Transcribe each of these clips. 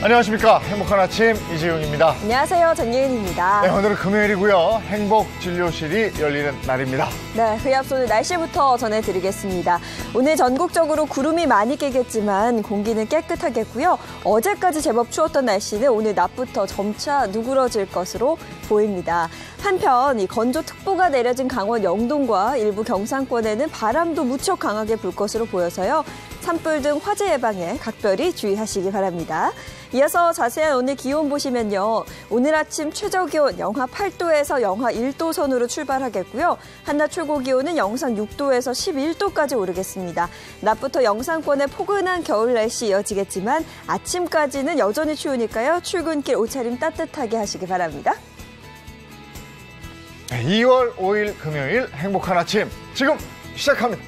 안녕하십니까. 행복한 아침 이지용입니다. 안녕하세요. 전예은입니다. 네, 오늘은 금요일이고요. 행복진료실이 열리는 날입니다. 네, 그에 앞서 오늘 날씨부터 전해드리겠습니다. 오늘 전국적으로 구름이 많이 끼겠지만 공기는 깨끗하겠고요. 어제까지 제법 추웠던 날씨는 오늘 낮부터 점차 누그러질 것으로 보입니다. 한편 이 건조특보가 내려진 강원 영동과 일부 경상권에는 바람도 무척 강하게 불 것으로 보여서요. 산불 등 화재 예방에 각별히 주의하시기 바랍니다. 이어서 자세한 오늘 기온 보시면요. 오늘 아침 최저기온 영하 8도에서 영하 1도 선으로 출발하겠고요. 한낮 최고 기온은 영상 6도에서 11도까지 오르겠습니다. 낮부터 영상권의 포근한 겨울 날씨 이어지겠지만 아침까지는 여전히 추우니까요. 출근길 옷차림 따뜻하게 하시기 바랍니다. 2월 5일 금요일 행복한 아침 지금 시작합니다.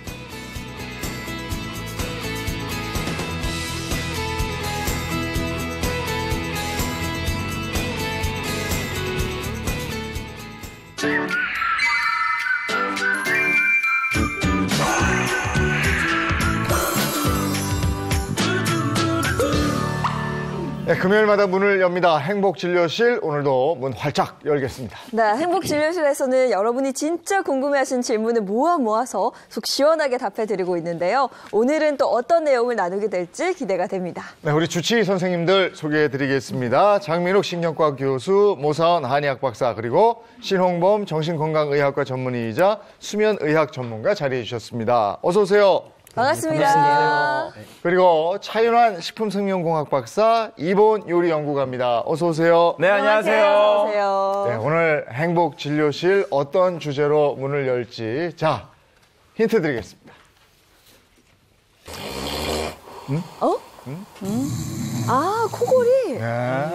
네, 금요일마다 문을 엽니다. 행복진료실 오늘도 문 활짝 열겠습니다. 네, 행복진료실에서는 여러분이 진짜 궁금해하신 질문을 모아서 속 시원하게 답해드리고 있는데요. 오늘은 또 어떤 내용을 나누게 될지 기대가 됩니다. 네, 우리 주치의 선생님들 소개해드리겠습니다. 장민욱 신경과 교수, 모사원 한의학 박사, 그리고 신홍범 정신건강의학과 전문의이자 수면의학 전문가 자리해 주셨습니다. 어서 오세요. 반갑습니다. 그리고 차윤환 식품생명공학 박사, 이보은 요리연구가입니다. 어서 오세요. 네, 안녕하세요. 안녕하세요. 네, 오늘 행복진료실 어떤 주제로 문을 열지, 자, 힌트 드리겠습니다. 아, 코골이. 네,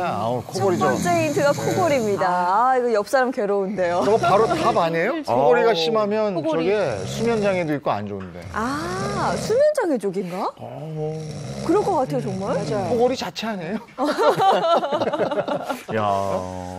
코골이죠. 첫 번째 힌트가 코골이입니다. 이거 옆 사람 괴로운데요. 저거 바로 답 아니에요? 코골이가 심하면 코골이. 저게 수면장애도 있고 안 좋은데. 아, 수면장애 쪽인가? 그럴 것 같아요, 정말. 맞아요. 코골이 자체 아니에요? 야,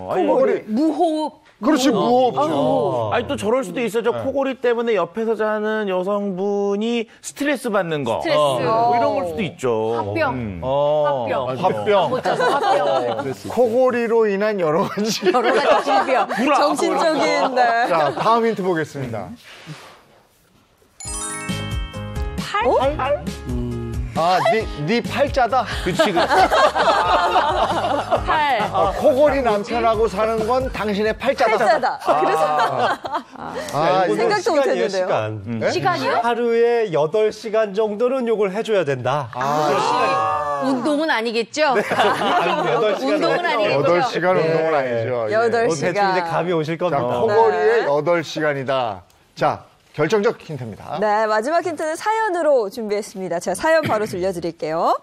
코골이. 무호흡. 그렇지, 무호흡죠. 아니 또 저럴 수도 있어. 저 코골이 때문에 옆에서 자는 여성분이 스트레스 받는 거. 스트레스. 뭐 이런 걸 수도 있죠. 화병. 화병. 화병. 못 자서 화병. 코골이로 인한 여러 가지. 여러 가지 질병. 정신적인, 네. 자, 다음 힌트 보겠습니다. 팔? 아, 네 팔자다? 그치. 팔. 코골이 남편하고 사는 건 당신의 팔자다. 팔자다. 그래서 생각도 못했는데요. 시간. 네? 시간이요? 하루에 8시간 정도는 요걸 해줘야 된다. 운동은 아니겠죠? 8시간. 운동은 아니겠죠? 8시간 운동은 아니죠. 예. 8시간. 대충 이제 감이 오실 자, 겁니다. 코골이의 8시간이다. 자, 결정적 힌트입니다. 네, 마지막 힌트는 사연으로 준비했습니다. 제가 사연 바로 들려드릴게요.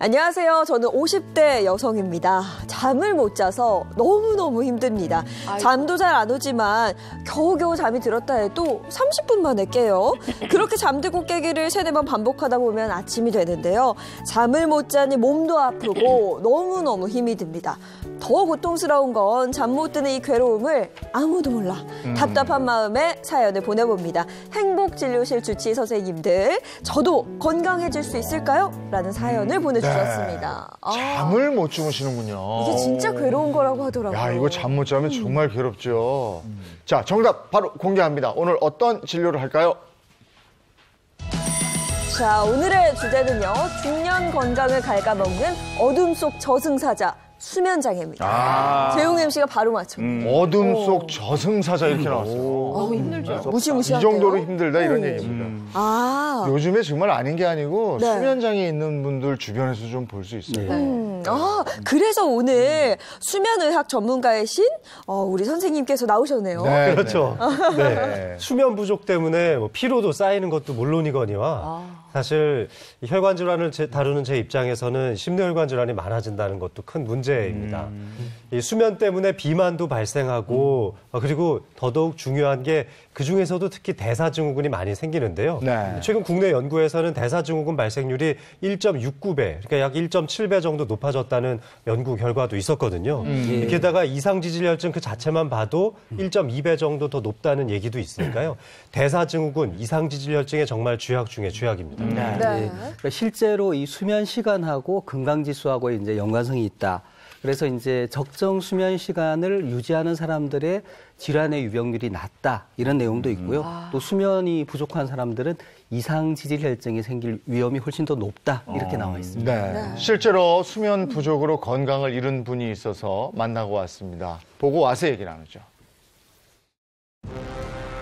안녕하세요. 저는 50대 여성입니다. 잠을 못 자서 너무너무 힘듭니다. 잠도 잘 안 오지만 겨우겨우 잠이 들었다 해도 30분 만에 깨요. 그렇게 잠들고 깨기를 3-4번 반복하다 보면 아침이 되는데요. 잠을 못 자니 몸도 아프고 너무너무 힘이 듭니다. 더 고통스러운 건 잠 못 드는 이 괴로움을 아무도 몰라. 답답한 마음에 사연을 보내봅니다. 행복진료실 주치의 선생님들, 저도 건강해질 수 있을까요? 라는 사연을 보내주셨습니다. 잠을 못 주무시는군요. 이게 진짜 괴로운 거라고 하더라고요. 야, 이거 잠 못 자면 정말 괴롭죠. 자, 정답 바로 공개합니다. 오늘 어떤 진료를 할까요? 자, 오늘의 주제는요. 중년 건강을 갉아먹는 어둠 속 저승사자. 수면장애입니다. 재용 MC가 바로 맞췄네요. 어둠 속 저승사자 이렇게 나왔어요. 힘들죠. 무시무시하네요. 이 정도로 힘들다 이런 얘기입니다. 아, 요즘에 정말 아닌 게 아니고 네. 수면장애 있는 분들 주변에서 좀 볼 수 있어요. 그래서 오늘 수면의학 전문가이신 우리 선생님께서 나오셨네요. 네, 그렇죠. 네. 수면 부족 때문에 뭐 피로도 쌓이는 것도 물론이거니와 사실 이 혈관 질환을 다루는 제 입장에서는 심뇌혈관 질환이 많아진다는 것도 큰 문제입니다. 이 수면 때문에 비만도 발생하고 그리고 더더욱 중요한 게 그중에서도 특히 대사증후군이 많이 생기는데요. 네. 최근 국내 연구에서는 대사증후군 발생률이 1.69배, 그러니까 약 1.7배 정도 높아졌다는 연구 결과도 있었거든요. 게다가 이상지질혈증 그 자체만 봐도 1.2배 정도 더 높다는 얘기도 있으니까요. 대사증후군, 이상지질혈증의 정말 쥐약 중에 쥐약입니다. 네. 그러니까 실제로 이 수면 시간하고 건강지수하고 이제 연관성이 있다. 그래서 이제 적정 수면 시간을 유지하는 사람들의 질환의 유병률이 낮다. 이런 내용도 있고요. 또 수면이 부족한 사람들은 이상지질혈증이 생길 위험이 훨씬 더 높다. 이렇게 나와 있습니다. 네. 실제로 수면 부족으로 건강을 잃은 분이 있어서 만나고 왔습니다. 보고 와서 얘기 나누죠.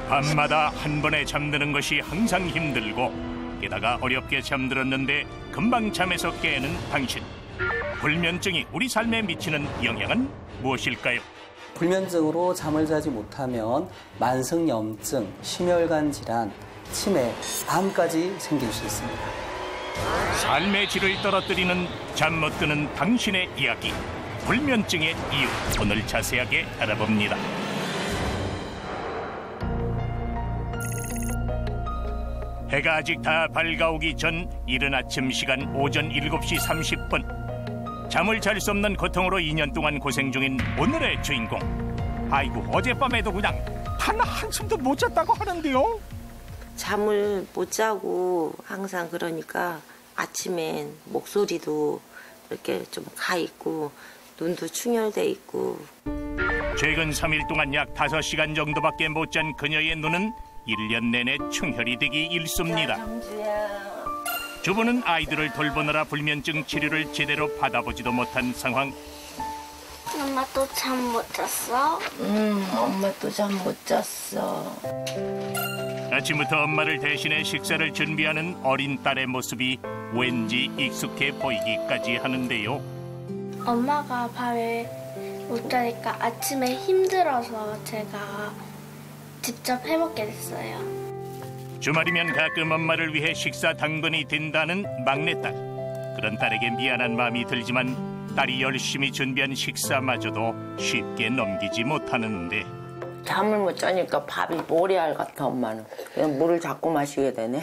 밤마다 한 번에 잠드는 것이 항상 힘들고 게다가 어렵게 잠들었는데 금방 잠에서 깨는 당신. 불면증이 우리 삶에 미치는 영향은 무엇일까요? 불면증으로 잠을 자지 못하면 만성염증, 심혈관 질환, 치매, 암까지 생길 수 있습니다. 삶의 질을 떨어뜨리는 잠 못 드는 당신의 이야기. 불면증의 이유, 오늘 자세하게 알아봅니다. 해가 아직 다 밝아오기 전 이른 아침 시간 오전 7시 30분. 잠을 잘 수 없는 고통으로 2년 동안 고생 중인 오늘의 주인공. 아이고, 어젯밤에도 그냥 단 한숨도 못 잤다고 하는데요. 잠을 못 자고 항상 그러니까 아침엔 목소리도 이렇게 좀 가 있고 눈도 충혈돼 있고. 최근 3일 동안 약 5시간 정도밖에 못 잔 그녀의 눈은 1년 내내 충혈이 되기 일쑤입니다. 주부는 아이들을 돌보느라 불면증 치료를 제대로 받아보지도 못한 상황. 엄마 또 잠 못 잤어? 엄마 또 잠 못 잤어. 아침부터 엄마를 대신해 식사를 준비하는 어린 딸의 모습이 왠지 익숙해 보이기까지 하는데요. 엄마가 밤에 못 자니까 아침에 힘들어서 제가 직접 해먹게 됐어요. 주말이면 가끔 엄마를 위해 식사 당번이 된다는 막내딸. 그런 딸에게 미안한 마음이 들지만 딸이 열심히 준비한 식사마저도 쉽게 넘기지 못하는데. 잠을 못 자니까 밥이 모래알 같아. 엄마는 그냥 물을 자꾸 마시게 되네.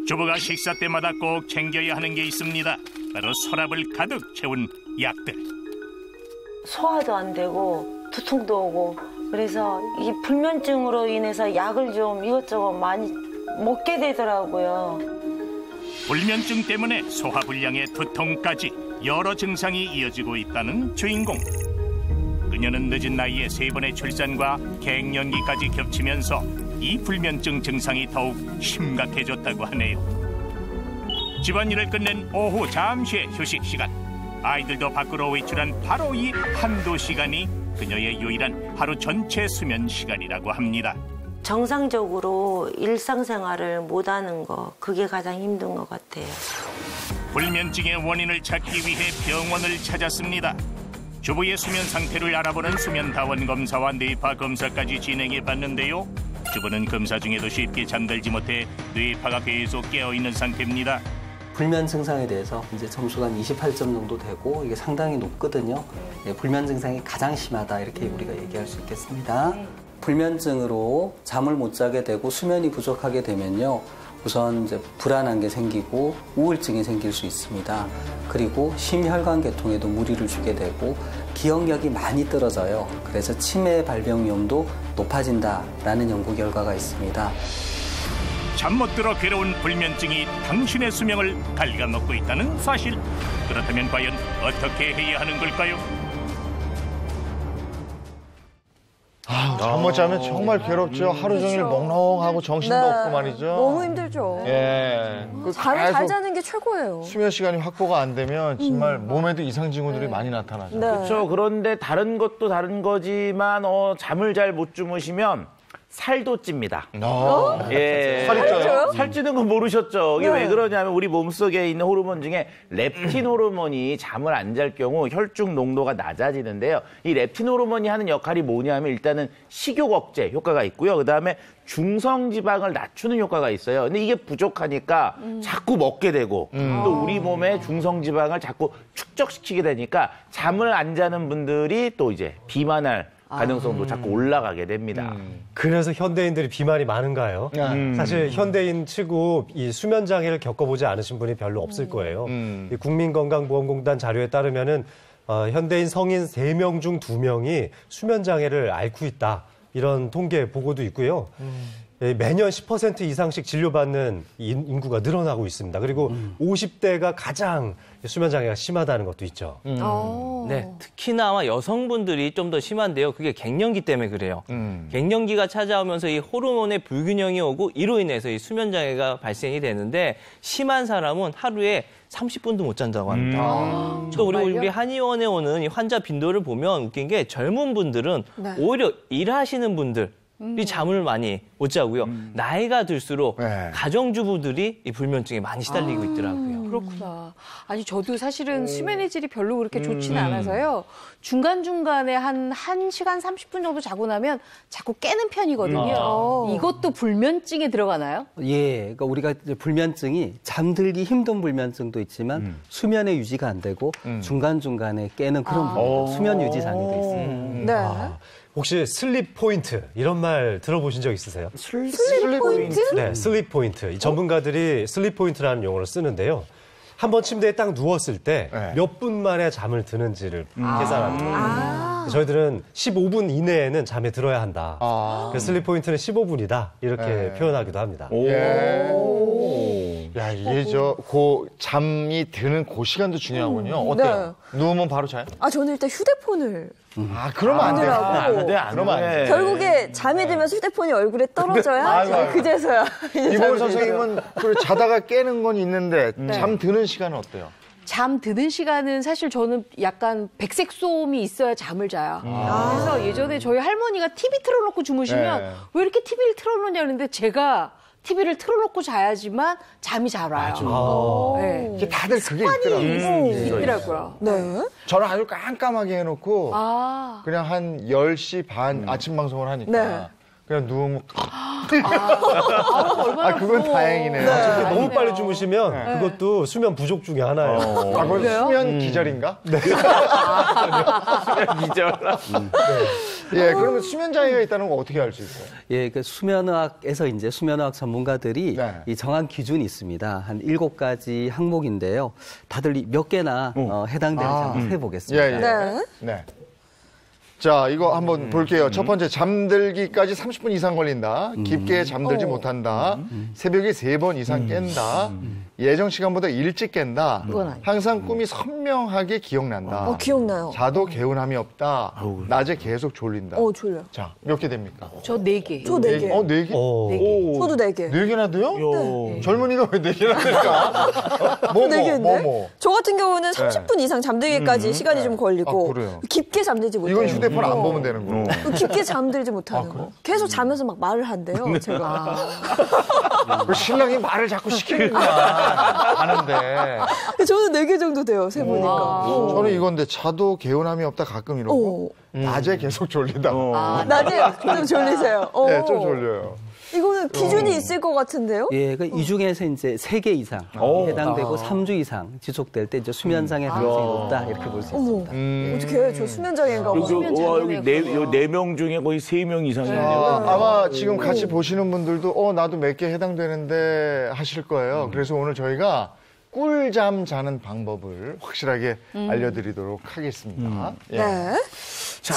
주부가 식사 때마다 꼭 챙겨야 하는 게 있습니다. 바로 서랍을 가득 채운 약들. 소화도 안 되고 두통도 오고 그래서 이 불면증으로 인해서 약을 좀 이것저것 많이 먹게 되더라고요. 불면증 때문에 소화불량에 두통까지 여러 증상이 이어지고 있다는 주인공. 그녀는 늦은 나이에 3번의 출산과 갱년기까지 겹치면서 이 불면증 증상이 더욱 심각해졌다고 하네요. 집안일을 끝낸 오후 잠시의 휴식 시간. 아이들도 밖으로 외출한 바로 이 한두 시간이 그녀의 유일한 하루 전체 수면 시간이라고 합니다. 정상적으로 일상생활을 못하는 거 그게 가장 힘든 것 같아요. 불면증의 원인을 찾기 위해 병원을 찾았습니다. 주부의 수면 상태를 알아보는 수면다원 검사와 뇌파 검사까지 진행해 봤는데요. 주부는 검사 중에도 쉽게 잠들지 못해 뇌파가 계속 깨어있는 상태입니다. 불면 증상에 대해서 이제 점수가 한 28점 정도 되고 이게 상당히 높거든요. 예, 불면 증상이 가장 심하다 이렇게 우리가 얘기할 수 있겠습니다. 불면증으로 잠을 못 자게 되고 수면이 부족하게 되면요. 우선 이제 불안한 게 생기고 우울증이 생길 수 있습니다. 그리고 심혈관계통에도 무리를 주게 되고 기억력이 많이 떨어져요. 그래서 치매 발병 위험도 높아진다라는 연구 결과가 있습니다. 잠 못 들어 괴로운 불면증이 당신의 수명을 갉아먹고 있다는 사실. 그렇다면 과연 어떻게 해야 하는 걸까요? 잠 못 자면 정말 괴롭죠. 하루 종일 멍멍하고 정신도 없고 말이죠. 너무 힘들죠. 예. 잠을 잘 자는 게 최고예요. 수면 시간이 확보가 안 되면 정말 몸에도 이상 징후들이 많이 나타나죠. 네. 그렇죠. 그런데 다른 것도 다른 거지만 잠을 잘 못 주무시면 살도 찝니다. 예. 살이 쪄요? 살찌는 거 모르셨죠? 이게 네. 왜 그러냐면 우리 몸속에 있는 호르몬 중에 렙틴 호르몬이 잠을 안 잘 경우 혈중 농도가 낮아지는데요. 이 렙틴 호르몬이 하는 역할이 뭐냐면 일단은 식욕 억제 효과가 있고요. 그다음에 중성 지방을 낮추는 효과가 있어요. 근데 이게 부족하니까 자꾸 먹게 되고 또 우리 몸에 중성 지방을 자꾸 축적시키게 되니까 잠을 안 자는 분들이 또 이제 비만할 가능성도 자꾸 올라가게 됩니다. 그래서 현대인들이 비만이 많은가요? 사실 현대인 치고 이 수면 장애를 겪어보지 않으신 분이 별로 없을 거예요. 이 국민건강보험공단 자료에 따르면은 현대인 성인 3명 중 2명이 수면 장애를 앓고 있다. 이런 통계 보고도 있고요. 매년 10% 이상씩 진료받는 인구가 늘어나고 있습니다. 그리고 50대가 가장 수면 장애가 심하다는 것도 있죠. 네, 특히나 아마 여성분들이 좀 더 심한데요. 그게 갱년기 때문에 그래요. 갱년기가 찾아오면서 이 호르몬의 불균형이 오고 이로 인해서 이 수면 장애가 발생이 되는데 심한 사람은 하루에 30분도 못 잔다고 합니다. 또 우리 한의원에 오는 이 환자 빈도를 보면 웃긴 게 젊은 분들은 오히려 일하시는 분들 이 잠을 많이 못 자고요. 나이가 들수록 가정주부들이 이 불면증에 많이 시달리고 있더라고요. 그렇구나. 아니 저도 사실은 수면의 질이 별로 그렇게 좋지는 않아서요. 중간중간에 한 1시간 30분 정도 자고 나면 자꾸 깨는 편이거든요. 이것도 불면증에 들어가나요? 예, 그러니까 우리가 이제 불면증이 잠들기 힘든 불면증도 있지만 수면의 유지가 안 되고 중간중간에 깨는 그런 불면증, 수면 유지장애 돼 있어요. 네. 혹시 슬립 포인트 이런 말 들어보신 적 있으세요? 슬립 포인트? 네, 슬립 포인트. 이 전문가들이 슬립 포인트라는 용어를 쓰는데요. 한번 침대에 딱 누웠을 때 몇 분 만에 잠을 드는지를 계산하는 거예요. 저희들은 15분 이내에는 잠에 들어야 한다. 그래서 슬립 포인트는 15분이다. 이렇게 표현하기도 합니다. 야, 이게 잠이 드는 그 시간도 중요하군요. 어때요? 누우면 바로 자요? 저는 일단 휴대폰을 그러면 안 돼요. 안 돼, 그러면 안 돼. 결국에 잠이 들면서 휴대폰이 얼굴에 떨어져야 그제서야. 이보은 선생님은 자다가 깨는 건 있는데 잠 드는 시간은 어때요? 잠 드는 시간은 사실 저는 약간 백색소음이 있어야 잠을 자요. 그래서 예전에 저희 할머니가 TV 틀어놓고 주무시면 왜 이렇게 TV를 틀어놓냐 그랬는데 제가 TV를 틀어놓고 자야지만 잠이 잘 와요. 이게 다들 그게 있더라고요. 있더라고요. 네. 저는 아주 깜깜하게 해놓고 그냥 한 10시 반 아침 방송을 하니까 그냥 누우면 그건 다행이네요. 너무 빨리 주무시면 그것도 수면 부족 중에 하나예요. 그건 수면 기절인가? 네. 수면 기절. 예, 그러면 수면 장애가 있다는 거 어떻게 알 수 있어요? 예, 그 수면의학에서 이제 수면의학 전문가들이 이 정한 기준이 있습니다. 한 7가지 항목인데요. 다들 몇 개나 해당되는지 한번 해보겠습니다. 네. 자, 이거 한번 볼게요. 첫 번째, 잠들기까지 30분 이상 걸린다. 깊게 잠들지 못한다. 새벽에 3번 이상 깬다. 예정 시간보다 일찍 깬다. 항상 꿈이 선명하게 기억난다. 기억나요. 자도 개운함이 없다. 낮에 계속 졸린다. 졸려. 자, 몇 개 됩니까? 저 4개. 저 4개. 4개? 저도 4개. 4개나 돼요? 네. 젊은이가 왜 4개나 될까? 저 같은 경우는 30분 이상 잠들기까지 시간이 좀 걸리고 깊게 잠들지 못해요. 이건 휴대폰 안 보면 되는 거. 깊게 잠들지 못하는 거. 계속 자면서 막 말을 한대요, 제가. 신랑이 말을 자꾸 시키는구나. 하는데. 저는 4개 정도 돼요, 세보니까. 저는 이건데 자도 개운함이 없다 가끔 이러고 낮에 계속 졸리다. 낮에 좀 졸리세요? 네, 좀 졸려요. 이거는 기준이 있을 것 같은데요? 예, 이 중에서 이제 3개 이상 해당되고 3주 이상 지속될 때 이제 수면장애 가능성이 높다 이렇게 볼 수 있습니다. 어떻게 저 수면장애인가 봐. 여기 4명 중에 거의 3명 이상이네요. 아마 지금 같이 보시는 분들도 나도 몇 개 해당되는데 하실 거예요. 그래서 오늘 저희가 꿀잠 자는 방법을 확실하게 알려드리도록 하겠습니다. 네. 자.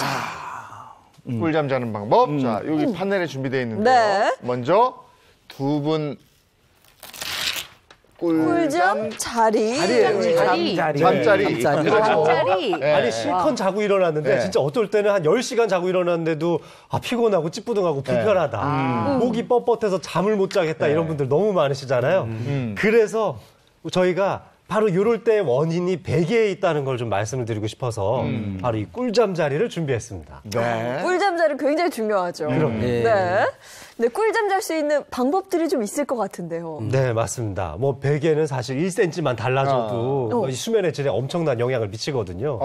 꿀잠 자는 방법. 자, 여기 판넬에 준비되어 있는데요. 먼저 2분 꿀잠 자리. 잠자리. 아니, 실컷 자고 일어났는데 진짜 어떨 때는 한 10시간 자고 일어났는데도 피곤하고 찌뿌둥하고 불편하다. 목이 뻣뻣해서 잠을 못 자겠다. 이런 분들 너무 많으시잖아요. 그래서 저희가 바로 이럴 때 원인이 베개에 있다는 걸 좀 말씀을 드리고 싶어서 바로 이 꿀잠 자리를 준비했습니다. 꿀잠 자리 굉장히 중요하죠. 네. 근데 꿀잠 잘 수 있는 방법들이 좀 있을 것 같은데요. 네, 맞습니다. 뭐 베개는 사실 1cm만 달라져도 수면의 질에 엄청난 영향을 미치거든요.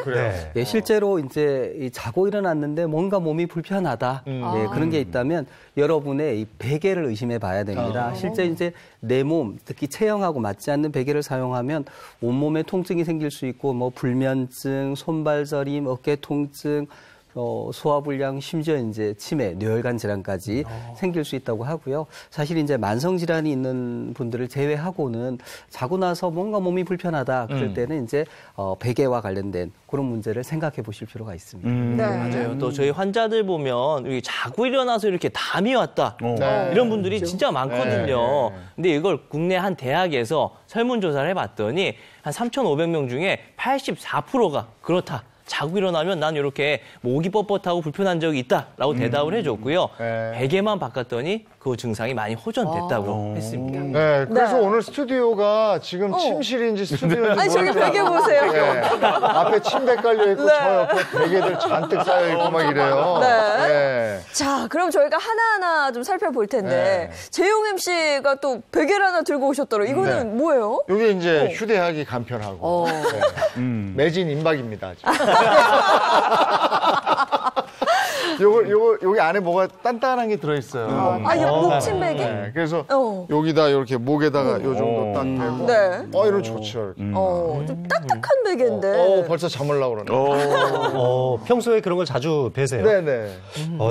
그래요? 네, 실제로 이제 자고 일어났는데 뭔가 몸이 불편하다. 그런 게 있다면 여러분의 이 베개를 의심해 봐야 됩니다. 실제 이제 내 몸, 특히 체형하고 맞지 않는 베개를 사용하면 온몸에 통증이 생길 수 있고 뭐 불면증, 손발 저림, 어깨 통증, 소화불량, 심지어 이제 치매, 뇌혈관 질환까지 생길 수 있다고 하고요. 사실 이제 만성 질환이 있는 분들을 제외하고는 자고 나서 뭔가 몸이 불편하다 그럴 때는 이제 베개와 관련된 그런 문제를 생각해 보실 필요가 있습니다. 맞아요. 또 저희 환자들 보면 여기 자고 일어나서 이렇게 담이 왔다. 이런 분들이 진짜 많거든요. 근데 이걸 국내 한 대학에서 설문조사를 해봤더니 한 3,500명 중에 84%가 그렇다. 자고 일어나면 난 이렇게 목이 뻣뻣하고 불편한 적이 있다라고 대답을 해줬고요. 베개만 바꿨더니 그 증상이 많이 호전됐다고 했습니다. 네, 그래서 오늘 스튜디오가 지금 침실인지 스튜디오인지 아니, 저기 베개 보세요. 네. 앞에 침대 깔려 있고 저 옆에 베개들 잔뜩 쌓여 있고 막 이래요. 네. 자, 그럼 저희가 하나하나 좀 살펴볼 텐데 재용 MC가 또 베개를 하나 들고 오셨더라고요. 이거는 뭐예요? 이게 이제 휴대하기 간편하고 매진 임박입니다. 여기 안에 뭐가 단단한 게 들어있어요. 이게 목침 베개? 네, 그래서 여기다 이렇게 목에다가 요 정도 딱 대고. 네. 이런 좋죠. 좀 딱딱한 베개인데. 벌써 잠을라고 그러네. 평소에 그런 걸 자주 베세요? 네네.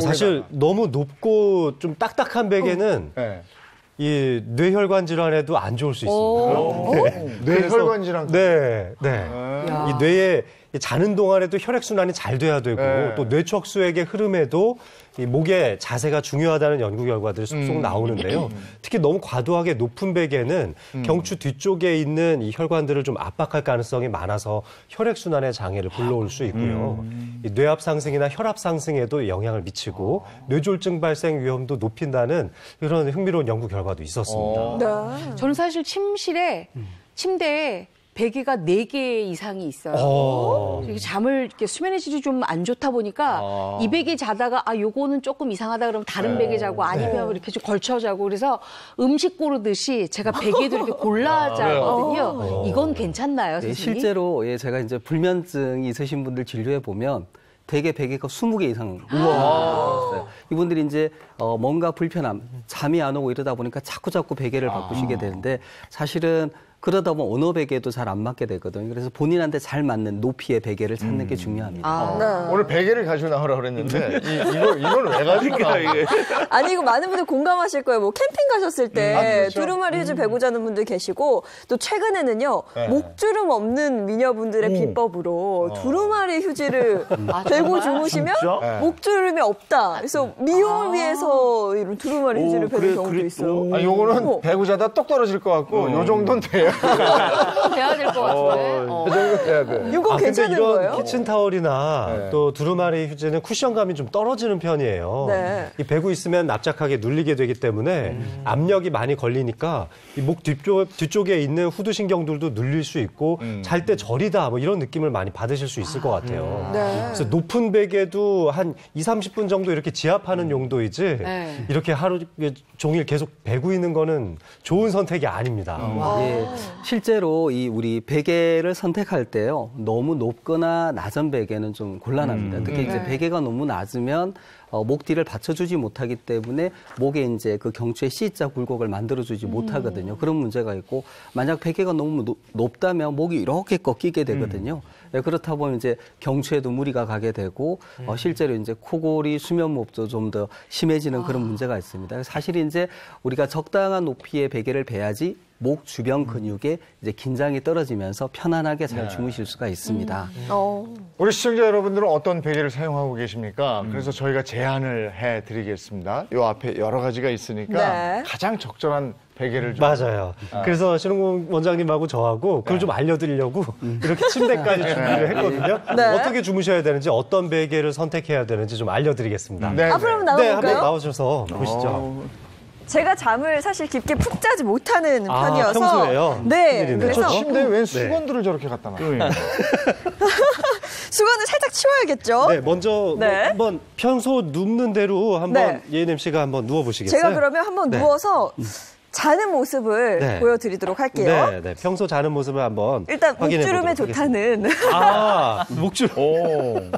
사실 너무 높고 좀 딱딱한 베개는 이 뇌혈관 질환에도 안 좋을 수 있습니다. 뇌혈관 질환? 네. 이 뇌에 자는 동안에도 혈액순환이 잘 돼야 되고 또 뇌척수액의 흐름에도 이 목의 자세가 중요하다는 연구 결과들이 쏙쏙 나오는데요. 특히 너무 과도하게 높은 베개는 경추 뒤쪽에 있는 이 혈관들을 좀 압박할 가능성이 많아서 혈액순환에 장애를 불러올 수 있고요. 이 뇌압 상승이나 혈압 상승에도 영향을 미치고 뇌졸중 발생 위험도 높인다는 이런 흥미로운 연구 결과도 있었습니다. 저는 사실 침대에 베개가 4개 이상이 있어요. 잠을 이렇게 수면의 질이 좀 안 좋다 보니까 이 베개 자다가 요거는 조금 이상하다 그러면 다른 베개 자고 아니면 이렇게 좀 걸쳐 자고 그래서 음식 고르듯이 제가 베개도 이렇게 골라 자거든요. 이건 괜찮나요, 선생님? 실제로 제가 이제 불면증이 있으신 분들 진료해 보면 대개 베개가 20개 이상 있어요. 이분들이 이제 뭔가 불편함, 잠이 안 오고 이러다 보니까 자꾸 베개를 바꾸시게 되는데 사실은 그러다 보면 어느 베개도 잘 안 맞게 되거든요. 그래서 본인한테 잘 맞는 높이의 베개를 찾는 게 중요합니다. 오늘 베개를 가지고 나오라 그랬는데 이걸 왜 가지고 나와? 아니 이거 많은 분들 공감하실 거예요. 뭐 캠핑 가셨을 때 그렇죠? 두루마리 휴지 베고 자는 분들 계시고 또 최근에는요 목주름 없는 미녀분들의 비법으로 두루마리 휴지를 베고 주무시면 목주름이 없다. 그래서 미용을 위해서 이런 두루마리 휴지를 베는 경우도 있어요. 요거는 베고 자다 똑 떨어질 것 같고 요 정도는 돼요. 돼야 될 것 같은데. 그 정도 돼야 돼. 이거 괜찮은 이런 거예요? 키친타월이나 또 두루마리 휴지는 쿠션감이 좀 떨어지는 편이에요. 이 베고 있으면 납작하게 눌리게 되기 때문에 압력이 많이 걸리니까 이 목 뒤쪽에 있는 후두신경들도 눌릴 수 있고 잘 때 저리다 뭐 이런 느낌을 많이 받으실 수 있을 것 같아요. 그래서 높은 베개도 한 20-30분 정도 이렇게 지압하는 용도이지 이렇게 하루 종일 계속 베고 있는 거는 좋은 선택이 아닙니다. 실제로 우리 베개를 선택할 때요. 너무 높거나 낮은 베개는 좀 곤란합니다. 특히 이제 베개가 너무 낮으면 목 뒤를 받쳐주지 못하기 때문에 목에 이제 그 경추의 C자 굴곡을 만들어주지 못하거든요. 그런 문제가 있고 만약 베개가 너무 높다면 목이 이렇게 꺾이게 되거든요. 그렇다 보면 이제 경추에도 무리가 가게 되고 실제로 이제 코골이, 수면무호흡도 좀 더 심해지는 그런 문제가 있습니다. 사실 이제 우리가 적당한 높이의 베개를 베야지 목 주변 근육에 이제 긴장이 떨어지면서 편안하게 잘 주무실 수가 있습니다. 우리 시청자 여러분들은 어떤 베개를 사용하고 계십니까? 그래서 저희가 제안을 해드리겠습니다. 요 앞에 여러 가지가 있으니까 가장 적절한 베개를 좀. 맞아요. 그래서 신홍범 원장님하고 저하고 그걸 좀 알려드리려고 이렇게 침대까지 준비를 했거든요. 어떻게 주무셔야 되는지 어떤 베개를 선택해야 되는지 좀 알려드리겠습니다. 앞으로 한번 나가볼까요? 한번 나오셔서 보시죠. 제가 잠을 사실 깊게 푹 자지 못하는 편이어서. 평소에요? 그래서 침대에 웬 수건들을 저렇게 갖다 놔요? 수건을 살짝 치워야겠죠? 먼저 한번 평소 눕는 대로 한번 예인 MC가 한번 누워보시겠어요? 제가 그러면 한번 누워서 자는 모습을 보여드리도록 할게요. 평소 자는 모습을 한번 일단 목주름에 좋다는. 목주름.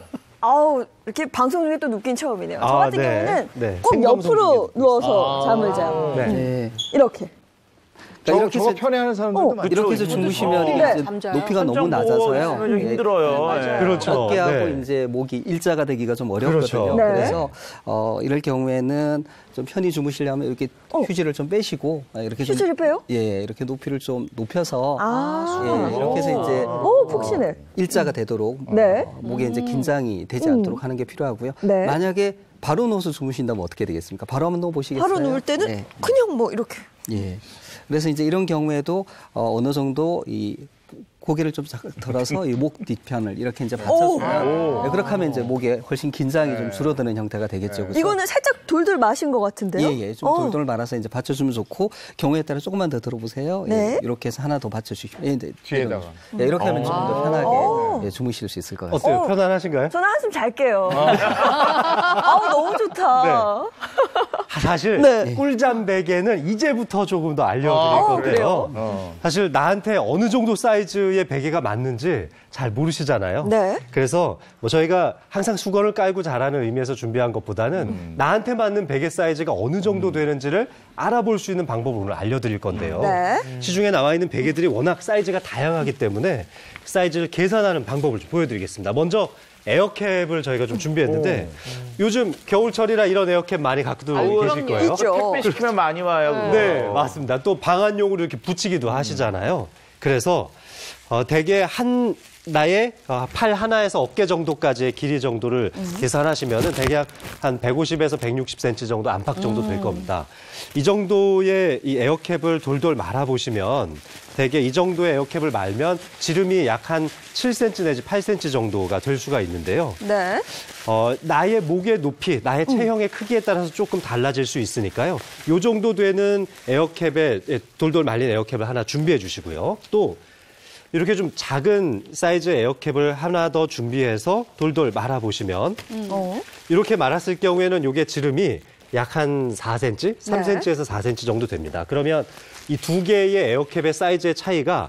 이렇게 방송 중에 또 눕긴 처음이네요. 저 같은 경우는 꼭 옆으로 누워서 잠을 자요. 이렇게. 그러니까 저거 편해하는 사람들도 많죠. 이렇게 해서 주무시면 네. 이제 높이가 너무 낮아서요. 좀 힘들어요. 예. 그렇죠. 어깨하고 네. 이제 목이 일자가 되기가 좀 어렵거든요. 그렇죠. 네. 그래서 이럴 경우에는 좀 편히 주무시려면 이렇게 휴지를 좀 빼시고 이렇게 좀, 휴지를 빼요? 예, 이렇게 높이를 좀 높여서 아. 이렇게 해서 이제 오, 푹신해. 일자가 되도록 네. 목에 이제 긴장이 되지 않도록 하는 게 필요하고요. 네. 만약에 바로 누워서 주무신다면 어떻게 되겠습니까? 바로 한번 누워 보시겠어요? 바로 누울 때는 네. 그냥 뭐 이렇게. 예. 그래서 이제 이런 경우에도 어느 정도 이 고개를 좀 덜어서 이 목 뒤편을 이렇게 이제 받쳐주면 네, 그렇게 하면 이제 목에 훨씬 긴장이 좀 줄어드는 형태가 되겠죠. 그래서 이거는 살짝 돌돌 마신 것 같은데요? 예, 좀 돌돌 말아서 이제 받쳐주면 좋고 경우에 따라 조금만 더 들어보세요. 네. 예, 이렇게 해서 하나 더 받쳐주시면 예, 뒤에다가. 이렇게 하면 조금 더 편하게 예, 주무실 수 있을 것 같습니다. 어때요? 편안하신가요? 저는 한숨 잘게요. 아우, 너무 좋다. 사실 네. 꿀잠 베개는 이제부터 조금 더 알려드릴 건데요. 사실 나한테 어느 정도 사이즈의 베개가 맞는지 잘 모르시잖아요. 네. 그래서 뭐 저희가 항상 수건을 깔고 자라는 의미에서 준비한 것보다는 나한테 맞는 베개 사이즈가 어느 정도 되는지를 알아볼 수 있는 방법을 오늘 알려드릴 건데요. 네. 시중에 나와 있는 베개들이 워낙 사이즈가 다양하기 때문에 그 사이즈를 계산하는 방법을 좀 보여드리겠습니다. 먼저 에어캡을 저희가 좀 준비했는데 요즘 겨울철이라 이런 에어캡 많이 갖고 계실 거예요. 있죠. 택배 시키면 많이 와요. 네, 맞습니다. 또 방한용으로 이렇게 붙이기도 하시잖아요. 그래서 대개 나의 팔 하나에서 어깨 정도까지의 길이 정도를 계산하시면은 대개 한 150에서 160cm 정도 안팎 정도 될 겁니다. 이 정도의 이 에어캡을 돌돌 말아보시면 대개 이 정도의 에어캡을 말면 지름이 약 한 7cm 내지 8cm 정도가 될 수가 있는데요. 네. 나의 목의 높이, 나의 체형의 크기에 따라서 조금 달라질 수 있으니까요. 이 정도 되는 에어캡에 돌돌 말린 에어캡을 하나 준비해 주시고요. 또 이렇게 좀 작은 사이즈의 에어캡을 하나 더 준비해서 돌돌 말아보시면 이렇게 말았을 경우에는 이게 지름이 약 한 4cm, 3cm에서 4cm 정도 됩니다. 그러면 이 두 개의 에어캡의 사이즈의 차이가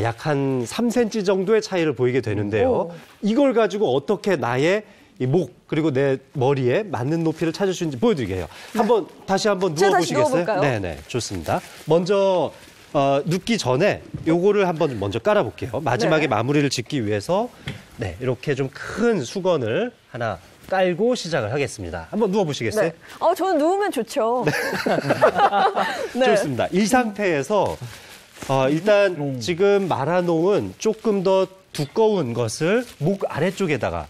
약 한 3cm 정도의 차이를 보이게 되는데요. 이걸 가지고 어떻게 나의 이 목 그리고 내 머리에 맞는 높이를 찾을 수 있는지 보여드리게요. 다시 한번 누워보시겠어요? 네네, 좋습니다. 먼저 눕기 전에 요거를 한번 먼저 깔아볼게요. 마지막에 마무리를 짓기 위해서 이렇게 좀 큰 수건을 하나 깔고 시작을 하겠습니다. 한번 누워보시겠어요? 네. 저는 누우면 좋죠. 네. 좋습니다. 이 상태에서 일단 지금 말아놓은 조금 더 두꺼운 것을 목 아래쪽에다가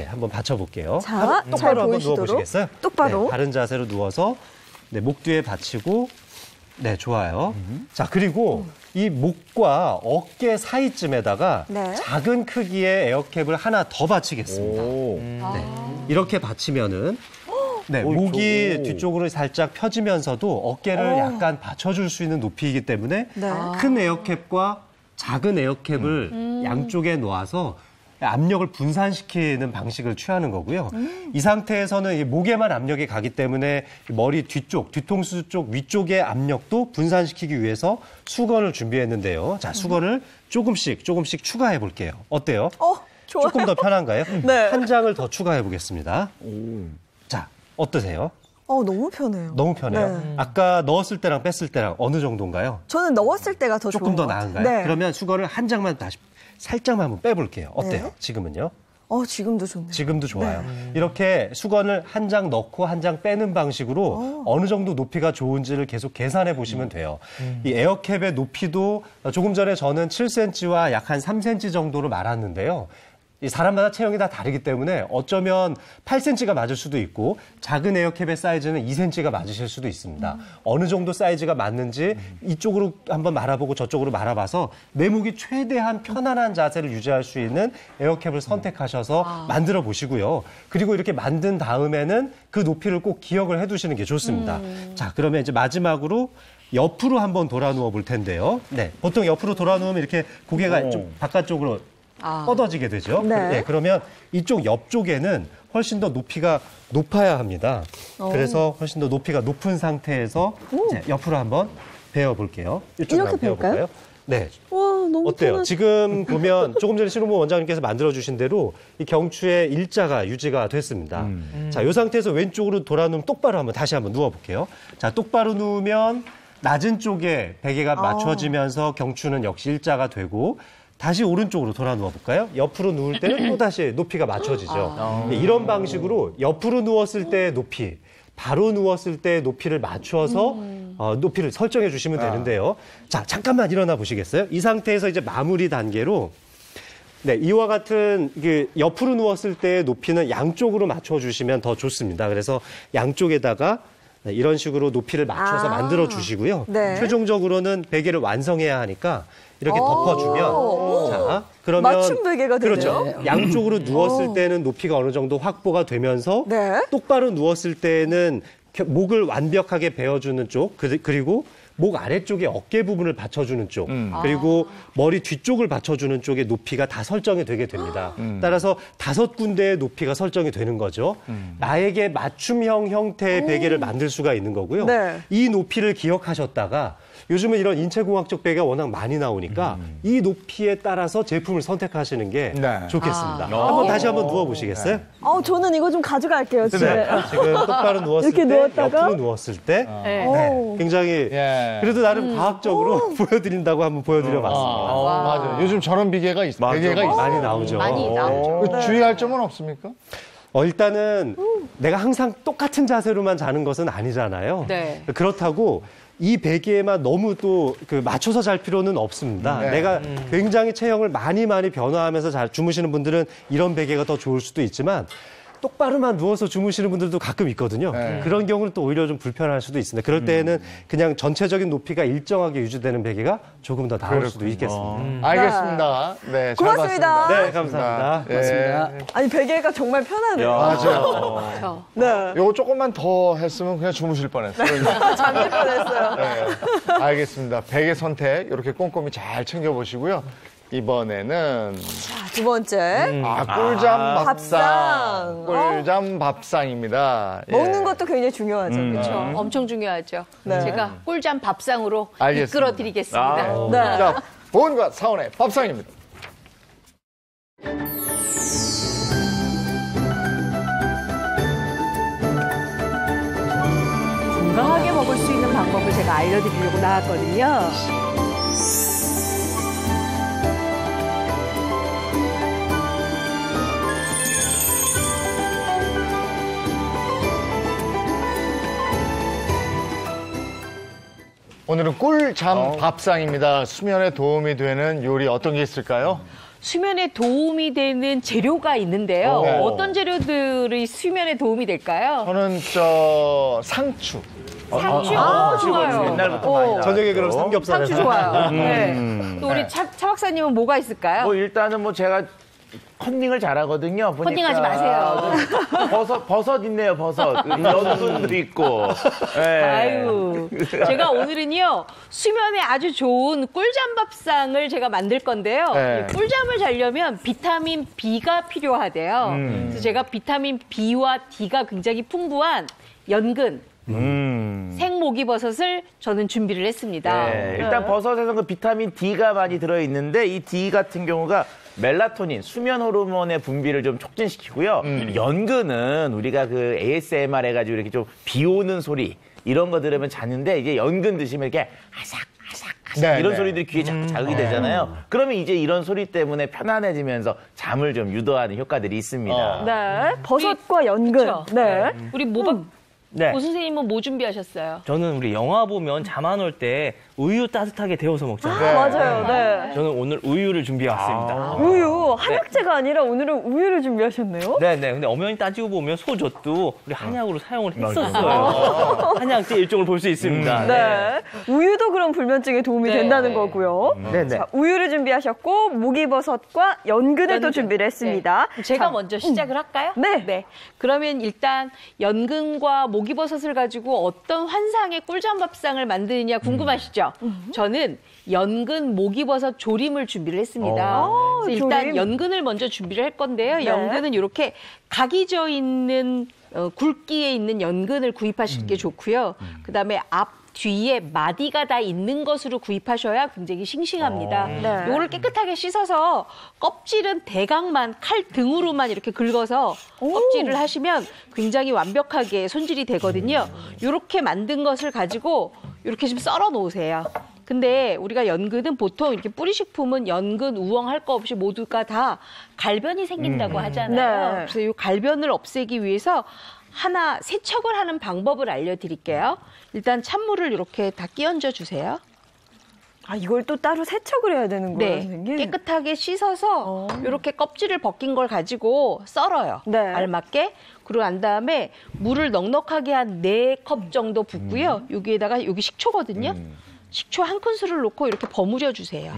한번 받쳐볼게요. 자, 똑바로 한번 누워보시겠어요? 똑바로. 네, 바른 자세로 누워서 목 뒤에 받치고 좋아요. 자, 그리고 이 목과 어깨 사이쯤에다가 작은 크기의 에어캡을 하나 더 받치겠습니다. 이렇게 받치면은 목이 뒤쪽으로 살짝 펴지면서도 어깨를 약간 받쳐줄 수 있는 높이이기 때문에 큰 에어캡과 작은 에어캡을 양쪽에 놓아서 압력을 분산시키는 방식을 취하는 거고요. 이 상태에서는 목에만 압력이 가기 때문에 머리 뒤쪽, 뒤통수 쪽 위쪽의 압력도 분산시키기 위해서 수건을 준비했는데요. 자, 수건을 조금씩 추가해 볼게요. 어때요? 좋아요. 조금 더 편한가요? 네. 한 장을 더 추가해 보겠습니다. 자, 어떠세요? 너무 편해요. 너무 편해요. 네. 아까 넣었을 때랑 뺐을 때랑 어느 정도인가요? 저는 넣었을 때가 더 조금 좋은 더 것 같아요. 나은가요? 네. 그러면 수건을 한 장만 다시 살짝만 한번 빼볼게요. 어때요? 지금은요? 지금도 좋네요. 지금도 좋아요. 이렇게 수건을 한 장 넣고 한 장 빼는 방식으로 어느 정도 높이가 좋은지를 계속 계산해 보시면 돼요. 이 에어캡의 높이도 조금 전에 저는 7cm와 약 한 3cm 정도로 말았는데요. 이 사람마다 체형이 다 다르기 때문에 어쩌면 8cm가 맞을 수도 있고 작은 에어캡의 사이즈는 2cm가 맞으실 수도 있습니다. 어느 정도 사이즈가 맞는지 이쪽으로 한번 말아보고 저쪽으로 말아봐서 내 목이 최대한 편안한 자세를 유지할 수 있는 에어캡을 선택하셔서 만들어 보시고요. 그리고 이렇게 만든 다음에는 그 높이를 꼭 기억을 해두시는 게 좋습니다. 자, 그러면 이제 마지막으로 옆으로 한번 돌아 누워 볼 텐데요. 보통 옆으로 돌아 누우면 이렇게 고개가 좀 바깥쪽으로 뻗어지게 되죠. 그러면 이쪽 옆쪽에는 훨씬 더 높이가 높아야 합니다. 그래서 훨씬 더 높이가 높은 상태에서 이제 옆으로 한번 베어볼게요. 이렇게 베어볼까요? 네. 와, 너무 어때요? 편하다. 지금 보면 조금 전에 신홍보 원장님께서 만들어주신 대로 이 경추의 일자가 유지가 됐습니다. 자, 이 상태에서 왼쪽으로 돌아 누우면 똑바로 다시 한번 누워볼게요. 자, 똑바로 누우면 낮은 쪽에 베개가 맞춰지면서 경추는 역시 일자가 되고 다시 오른쪽으로 돌아 누워볼까요? 옆으로 누울 때는 또다시 높이가 맞춰지죠. 이런 방식으로 옆으로 누웠을 때 높이, 바로 누웠을 때 높이를 맞춰서 높이를 설정해 주시면 되는데요. 자, 잠깐만 일어나 보시겠어요? 이 상태에서 이제 마무리 단계로 네, 이와 같은 옆으로 누웠을 때 높이는 양쪽으로 맞춰주시면 더 좋습니다. 그래서 양쪽에다가 네, 이런 식으로 높이를 맞춰서 만들어 주시고요. 네. 최종적으로는 베개를 완성해야 하니까 이렇게 덮어주면 자, 그러면 맞춤 베개가 되네요. 그렇죠. 양쪽으로 누웠을 때는 높이가 어느 정도 확보가 되면서 네. 똑바로 누웠을 때는 목을 완벽하게 베어주는 쪽 그리고 목 아래쪽에 어깨 부분을 받쳐주는 쪽 그리고 머리 뒤쪽을 받쳐주는 쪽의 높이가 다 설정이 되게 됩니다. 따라서 5군데의 높이가 설정이 되는 거죠. 나에게 맞춤형 형태의 베개를 만들 수가 있는 거고요. 네. 이 높이를 기억하셨다가 요즘은 이런 인체공학적 베개가 워낙 많이 나오니까 이 높이에 따라서 제품을 선택하시는 게 좋겠습니다. 다시 한번 누워보시겠어요? 저는 이거 좀 가져갈게요, 집에. 지금 똑바로 누웠을 이렇게 때, 누웠다가? 옆으로 누웠을 때 네, 굉장히 그래도 나름 과학적으로 보여드린다고 한번 보여드려봤습니다. 맞아요. 요즘 저런 베개가 있어요. 많이 나오죠. 많이 나오죠. 그 주의할 점은 없습니까? 일단은 내가 항상 똑같은 자세로만 자는 것은 아니잖아요. 네. 그렇다고 이 베개에만 너무 또 맞춰서 잘 필요는 없습니다. 네. 내가 굉장히 체형을 많이 변화하면서 잘 주무시는 분들은 이런 베개가 더 좋을 수도 있지만 똑바로만 누워서 주무시는 분들도 가끔 있거든요. 그런 경우는 또 오히려 좀 불편할 수도 있습니다. 그럴 때에는 그냥 전체적인 높이가 일정하게 유지되는 베개가 조금 더 나을 수도 있겠습니다. 알겠습니다. 네, 잘 고맙습니다. 봤습니다. 네, 감사합니다. 고맙습니다. 아니, 베개가 정말 편하네요. 맞아요. 네. 요거 조금만 더 했으면 그냥 주무실 뻔했어요. 잠들 뻔했어요. 네, 알겠습니다. 베개 선택 이렇게 꼼꼼히 잘 챙겨보시고요. 이번에는 두 번째. 꿀잠 밥상. 꿀잠 밥상입니다. 예. 먹는 것도 굉장히 중요하죠. 그렇죠? 엄청 중요하죠. 네. 제가 꿀잠 밥상으로 알겠습니다. 이끌어 드리겠습니다. 네. 자, 보은과 사원의 밥상입니다. 건강하게 먹을 수 있는 방법을 제가 알려드리려고 나왔거든요. 오늘은 꿀잠 밥상입니다. 수면에 도움이 되는 요리 어떤 게 있을까요? 수면에 도움이 되는 재료가 있는데요. 네. 어떤 재료들이 수면에 도움이 될까요? 저는 상추. 상추. 좋아요. 옛날부터 많이 나왔죠. 저녁에 그럼 삼겹살에서 상추 좋아요. 네. 또 우리 차 박사님은 뭐가 있을까요? 일단은 제가 컨닝을 잘하거든요. 보니까. 컨닝하지 마세요. 버섯 있네요, 버섯. 연근도 있고. 네. 아유, 제가 오늘은요 수면에 아주 좋은 꿀잠 밥상을 제가 만들 건데요. 네. 이 꿀잠을 자려면 비타민 B가 필요하대요. 그래서 제가 비타민 B와 D가 굉장히 풍부한 연근, 생목이버섯을 저는 준비를 했습니다. 네, 일단 버섯에서는 그 비타민 D가 많이 들어있는데 이 D 같은 경우가 멜라토닌, 수면 호르몬의 분비를 좀 촉진시키고요. 연근은 우리가 그 ASMR 해가지고 이렇게 좀 비 오는 소리 이런 거 들으면 자는데 이제 연근 드시면 이렇게 아삭 이런 소리들이 귀에 자꾸 자극이 되잖아요. 그러면 이제 이런 소리 때문에 편안해지면서 잠을 좀 유도하는 효과들이 있습니다. 네. 버섯과 연근. 그렇죠? 네. 우리 모박 네. 고 선생님은 뭐 준비하셨어요? 저는 우리 영화 보면 잠 안 올 때 우유 따뜻하게 데워서 먹잖아요. 맞아요. 네. 저는 오늘 우유를 준비해왔습니다. 우유. 한약재가 아니라 오늘은 우유를 준비하셨네요. 네네. 근데 엄연히 따지고 보면 소젖도 우리 한약으로 사용을 했었어요. 한약재 일종을 볼 수 있습니다. 네. 우유도 그럼 불면증에 도움이 네. 된다는 거고요. 네네. 자, 우유를 준비하셨고 목이버섯과 연근을 또 준비를 했습니다. 네. 제가 자, 먼저 시작을 할까요? 네. 그러면 일단 연근과 목이버섯을 가지고 어떤 환상의 꿀잠밥상을 만드느냐 궁금하시죠? 저는 연근 목이버섯 조림을 준비를 했습니다. 그래서 일단 조림. 연근을 먼저 준비를 할 건데요. 네. 연근은 이렇게 각이 져 있는 굵기에 있는 연근을 구입하시는 게 좋고요. 그다음에 앞 뒤에 마디가 다 있는 것으로 구입하셔야 굉장히 싱싱합니다. 네. 이거를 깨끗하게 씻어서 껍질은 대각만 칼 등으로만 이렇게 긁어서 껍질을 하시면 굉장히 완벽하게 손질이 되거든요. 이렇게 만든 것을 가지고 이렇게 좀 썰어 놓으세요. 근데 우리가 연근은 보통 이렇게 뿌리식품은 연근, 우엉 할 거 없이 모두가 다 갈변이 생긴다고 하잖아요. 네. 그래서 이 갈변을 없애기 위해서 하나 세척을 하는 방법을 알려드릴게요. 일단 찬물을 이렇게 다 끼얹어 주세요. 아, 이걸 또 따로 세척을 해야 되는 거예요, 네, 선생님? 깨끗하게 씻어서 이렇게 껍질을 벗긴 걸 가지고 썰어요. 네. 알맞게. 그리고 난 다음에 물을 넉넉하게 한 4컵 정도 붓고요. 여기에다가 여기 식초거든요. 식초 1큰술을 넣고 이렇게 버무려 주세요.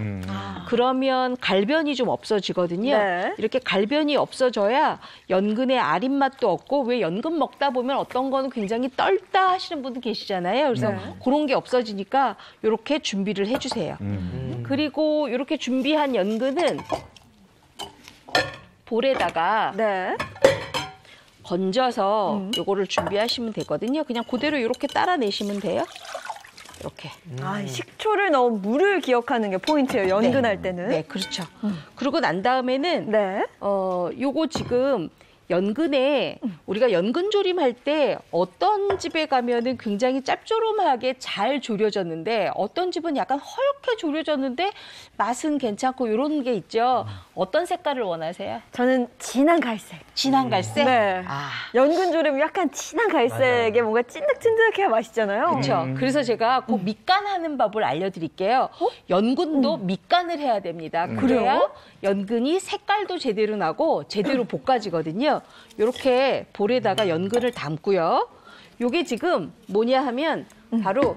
그러면 갈변이 좀 없어지거든요. 네. 이렇게 갈변이 없어져야 연근의 아린 맛도 없고, 왜 연근 먹다 보면 어떤 거는 굉장히 떨다 하시는 분들 계시잖아요. 그래서 그런 게 없어지니까 이렇게 준비를 해주세요. 그리고 이렇게 준비한 연근은 볼에다가 네. 건져서 요거를 준비하시면 되거든요. 그냥 그대로 이렇게 따라내시면 돼요. 이렇게. 아, 식초를 넣은 물을 기억하는 게 포인트예요, 연근할 때는. 네, 그렇죠. 그러고 난 다음에는 네. 요거 지금 연근에 우리가 연근 조림할 때 어떤 집에 가면은 굉장히 짭조름하게 잘 졸여졌는데 어떤 집은 약간 허옇게 졸여졌는데 맛은 괜찮고 이런 게 있죠. 어떤 색깔을 원하세요? 저는 진한 갈색. 진한 갈색? 네. 아. 연근 조림 약간 진한 갈색에 뭔가 찐득찐득해야 맛있잖아요. 그렇죠. 그래서 제가 그 밑간하는 법을 알려드릴게요. 연근도 밑간을 해야 됩니다. 그래야 연근이 색깔도 제대로 나고 제대로 볶아지거든요. 이렇게 볼에다가 연근을 담고요. 요게 지금 뭐냐 하면 바로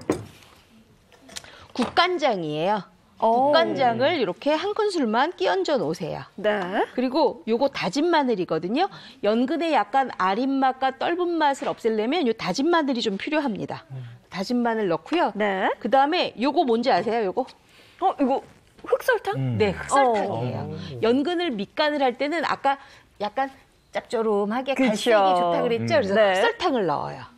국간장이에요. 국간장을 이렇게 1큰술만 끼얹어 놓으세요. 네. 그리고 요거 다진 마늘이거든요. 연근의 약간 아린 맛과 떫은 맛을 없애려면 요 다진 마늘이 좀 필요합니다. 다진 마늘 넣고요. 네. 그다음에 요거 뭔지 아세요? 요거? 이거 흑설탕? 네, 흑설탕이에요. 연근을 밑간을 할 때는 아까 약간 짭조름하게 그쵸. 갈색이 좋다 그랬죠? 그래서 네. 흑설탕을 넣어요.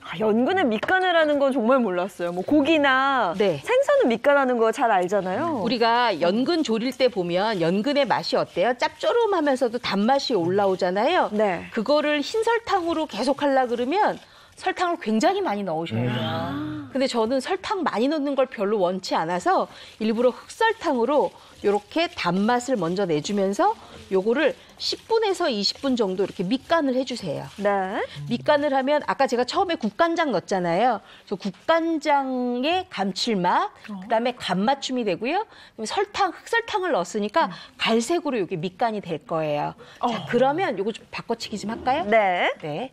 아, 연근에 밑간을 하는 건 정말 몰랐어요. 뭐 고기나 네. 생선은 밑간하는 거 잘 알잖아요. 우리가 연근 조릴 때 보면 연근의 맛이 어때요? 짭조름하면서도 단맛이 올라오잖아요. 네. 그거를 흰 설탕으로 계속 하려 그러면 설탕을 굉장히 많이 넣으셔야 돼요. 근데 저는 설탕 많이 넣는 걸 별로 원치 않아서 일부러 흑설탕으로 이렇게 단맛을 먼저 내주면서 요거를 10분에서 20분 정도 이렇게 밑간을 해주세요. 네. 밑간을 하면 아까 제가 처음에 국간장 넣었잖아요. 그래서 국간장의 감칠맛, 그다음에 간맞춤이 되고요. 설탕, 흑설탕을 넣었으니까 갈색으로 이게 밑간이 될 거예요. 자, 그러면 요거 좀 바꿔치기 좀 할까요? 네. 네.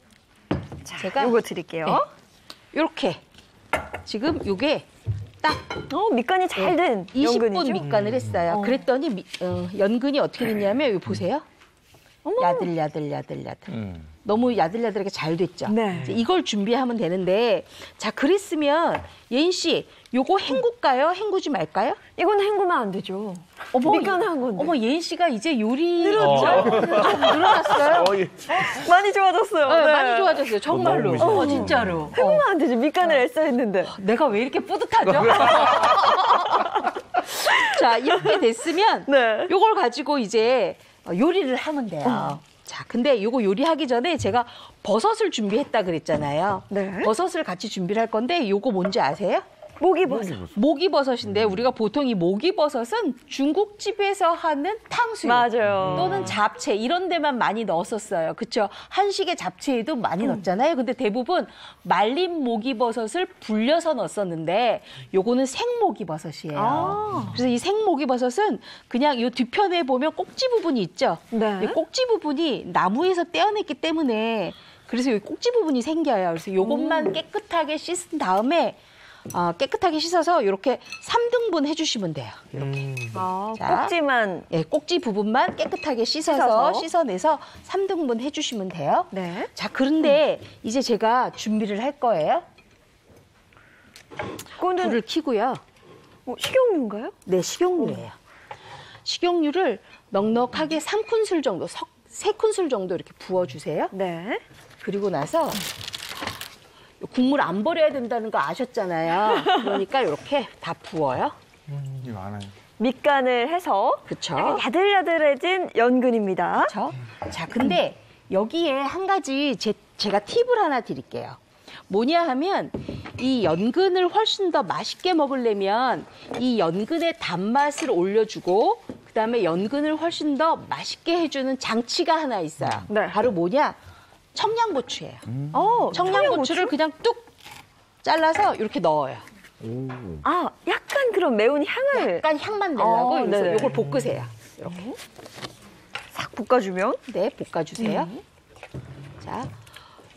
자, 제가 이거 드릴게요. 이렇게 지금 요게 딱 밑간이 잘 된 20분 연근이죠? 밑간을 했어요. 그랬더니 연근이 어떻게 됐냐면 여기 보세요. 야들야들. 너무 야들야들하게 잘 됐죠. 네. 이제 이걸 준비하면 되는데 자 그랬으면 예인 씨 요거 헹굴까요? 헹구지 말까요? 이건 헹구면 안 되죠. 어머, 밑간한 건데. 어머 예인 씨가 이제 요리 늘어났어요. 많이 좋아졌어요. 네, 네. 많이 좋아졌어요. 정말로. 진짜로. 헹구면 안 되죠. 밑간을 애써 했는데. 내가 왜 이렇게 뿌듯하죠? 자, 이렇게 됐으면 네. 요걸 가지고 이제 요리를 하면 돼요. 자, 근데 요거 요리하기 전에 제가 버섯을 준비했다 그랬잖아요. 네. 버섯을 같이 준비를 할 건데 요거 뭔지 아세요? 목이버섯. 모기버섯인데 우리가 보통 이 모기버섯은 중국집에서 하는 탕수육 맞아요. 또는 잡채 이런 데만 많이 넣었었어요. 그렇죠? 한식의 잡채에도 많이 넣었잖아요. 근데 대부분 말린 모기버섯을 불려서 넣었었는데 요거는 생모기버섯이에요. 그래서 이 생모기버섯은 그냥 이 뒤편에 보면 꼭지 부분이 있죠. 네. 이 꼭지 부분이 나무에서 떼어냈기 때문에 그래서 여기 꼭지 부분이 생겨요. 그래서 요것만 깨끗하게 씻은 다음에 깨끗하게 씻어서 이렇게 3등분 해주시면 돼요. 이렇게. 자, 꼭지만. 예, 꼭지 부분만 깨끗하게 씻어내서 3등분 해주시면 돼요. 네. 자, 그런데 이제 제가 준비를 할 거예요. 그거는 불을 켜고요. 식용유인가요? 네, 식용유예요. 식용유를 넉넉하게 3큰술 정도, 3큰술 정도 이렇게 부어주세요. 네. 그리고 나서 국물 안 버려야 된다는 거 아셨잖아요. 그러니까 이렇게 다 부어요. 이거 많아요. 밑간을 해서 그쵸. 약간 야들야들해진 연근입니다. 그렇죠? 자, 근데 여기에 한 가지 제가 팁을 하나 드릴게요. 뭐냐 하면 이 연근을 훨씬 더 맛있게 먹으려면 이 연근의 단맛을 올려주고 그다음에 연근을 훨씬 더 맛있게 해주는 장치가 하나 있어요. 네. 바로 뭐냐? 청양고추예요. 청양고추를 그냥 뚝 잘라서 이렇게 넣어요. 아, 약간 그런 매운 향을. 약간 향만 내려고 그래서 네네. 이걸 볶으세요. 이렇게. 싹 볶아주면. 네, 볶아주세요. 자,